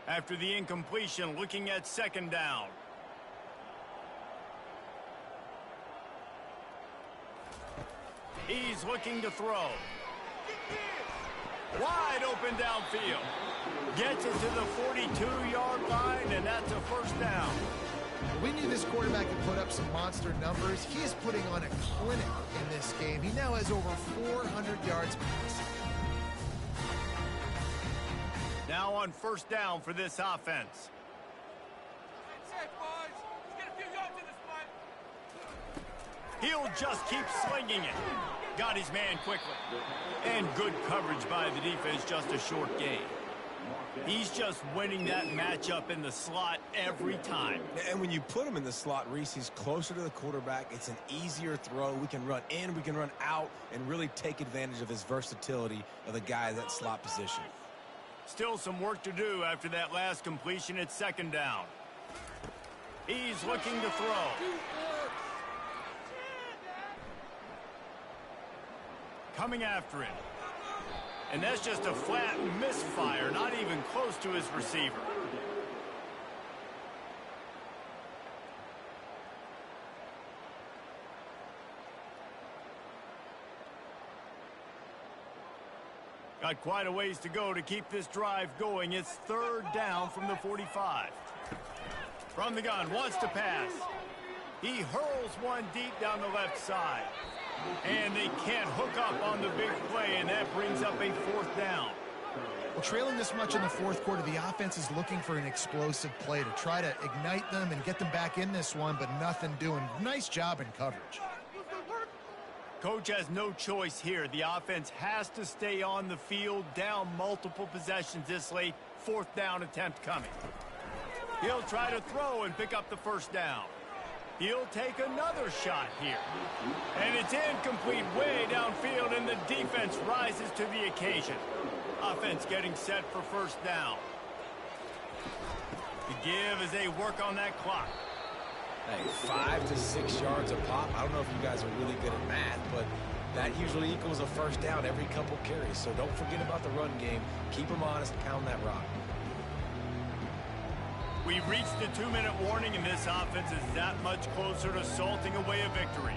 After the incompletion, looking at second down. He's looking to throw. Wide open downfield. Gets it to the 42-yard line, and that's a first down. We knew this quarterback could put up some monster numbers. He is putting on a clinic in this game. He now has over 400 yards passing. Now on first down for this offense. He'll just keep slinging it. Got his man quickly. And good coverage by the defense, just a short gain. He's just winning that matchup in the slot every time. And when you put him in the slot, Reese, he's closer to the quarterback. It's an easier throw. We can run in, we can run out, and really take advantage of his versatility of the guy at that slot position. Still some work to do after that last completion at second down. He's looking to throw. Coming after him. And that's just a flat misfire, not even close to his receiver. Got quite a ways to go to keep this drive going. It's third down from the 45. From the gun, wants to pass. He hurls one deep down the left side. And they can't hook up on the big play, and that brings up a fourth down. Well, trailing this much in the fourth quarter, the offense is looking for an explosive play to try to ignite them and get them back in this one, but nothing doing. Nice job in coverage. Coach has no choice here. The offense has to stay on the field, down multiple possessions this late. Fourth down attempt coming. He'll try to throw and pick up the first down. He'll take another shot here. And it's incomplete way downfield, and the defense rises to the occasion. Offense getting set for first down. The give as they work on that clock. Hey, 5 to 6 yards a pop. I don't know if you guys are really good at math, but that usually equals a first down every couple carries. So don't forget about the run game. Keep them honest, pound that rock. We've reached the 2-minute warning, and this offense is that much closer to salting away a victory.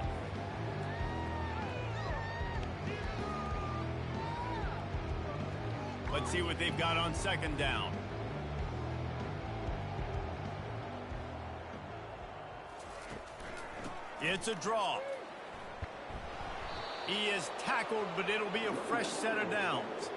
Let's see what they've got on second down. It's a draw. He is tackled, but it'll be a fresh set of downs.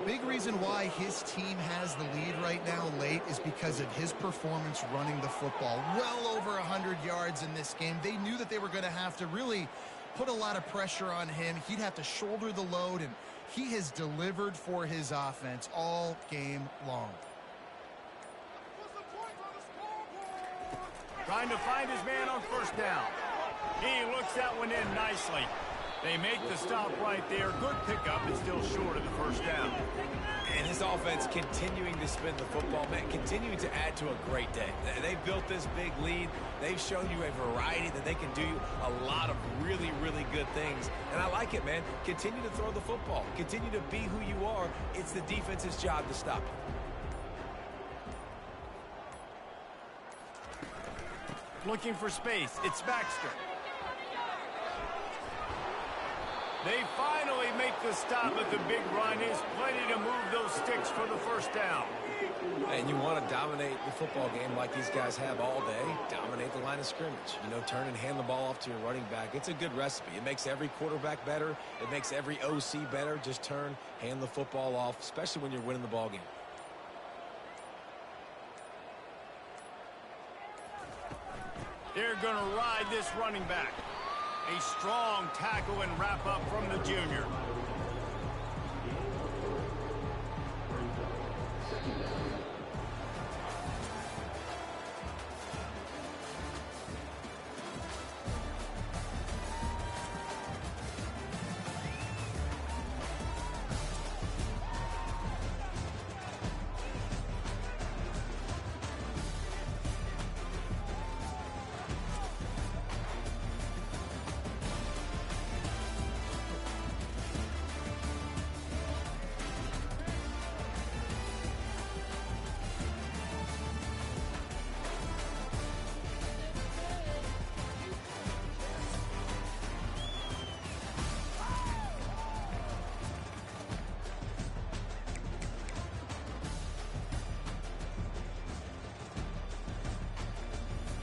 Big reason why his team has the lead right now late is because of his performance running the football. Well over 100 yards in this game. They knew that they were going to have to really put a lot of pressure on him. He'd have to shoulder the load, and he has delivered for his offense all game long. Trying to find his man on first down. He looks that one in nicely. They make the stop right there. Good pickup, but still short of the first down. And his offense continuing to spin the football, man, continuing to add to a great day. They've built this big lead. They've shown you a variety that they can do a lot of really, really good things. And I like it, man. Continue to throw the football. Continue to be who you are. It's the defense's job to stop you. Looking for space. It's Baxter. They finally make the stop at the big run. Is plenty to move those sticks for the first down. And you want to dominate the football game like these guys have all day. Dominate the line of scrimmage. You know, turn and hand the ball off to your running back. It's a good recipe. It makes every quarterback better. It makes every OC better. Just turn, hand the football off, especially when you're winning the ball game. They're going to ride this running back. A strong tackle and wrap up from the junior.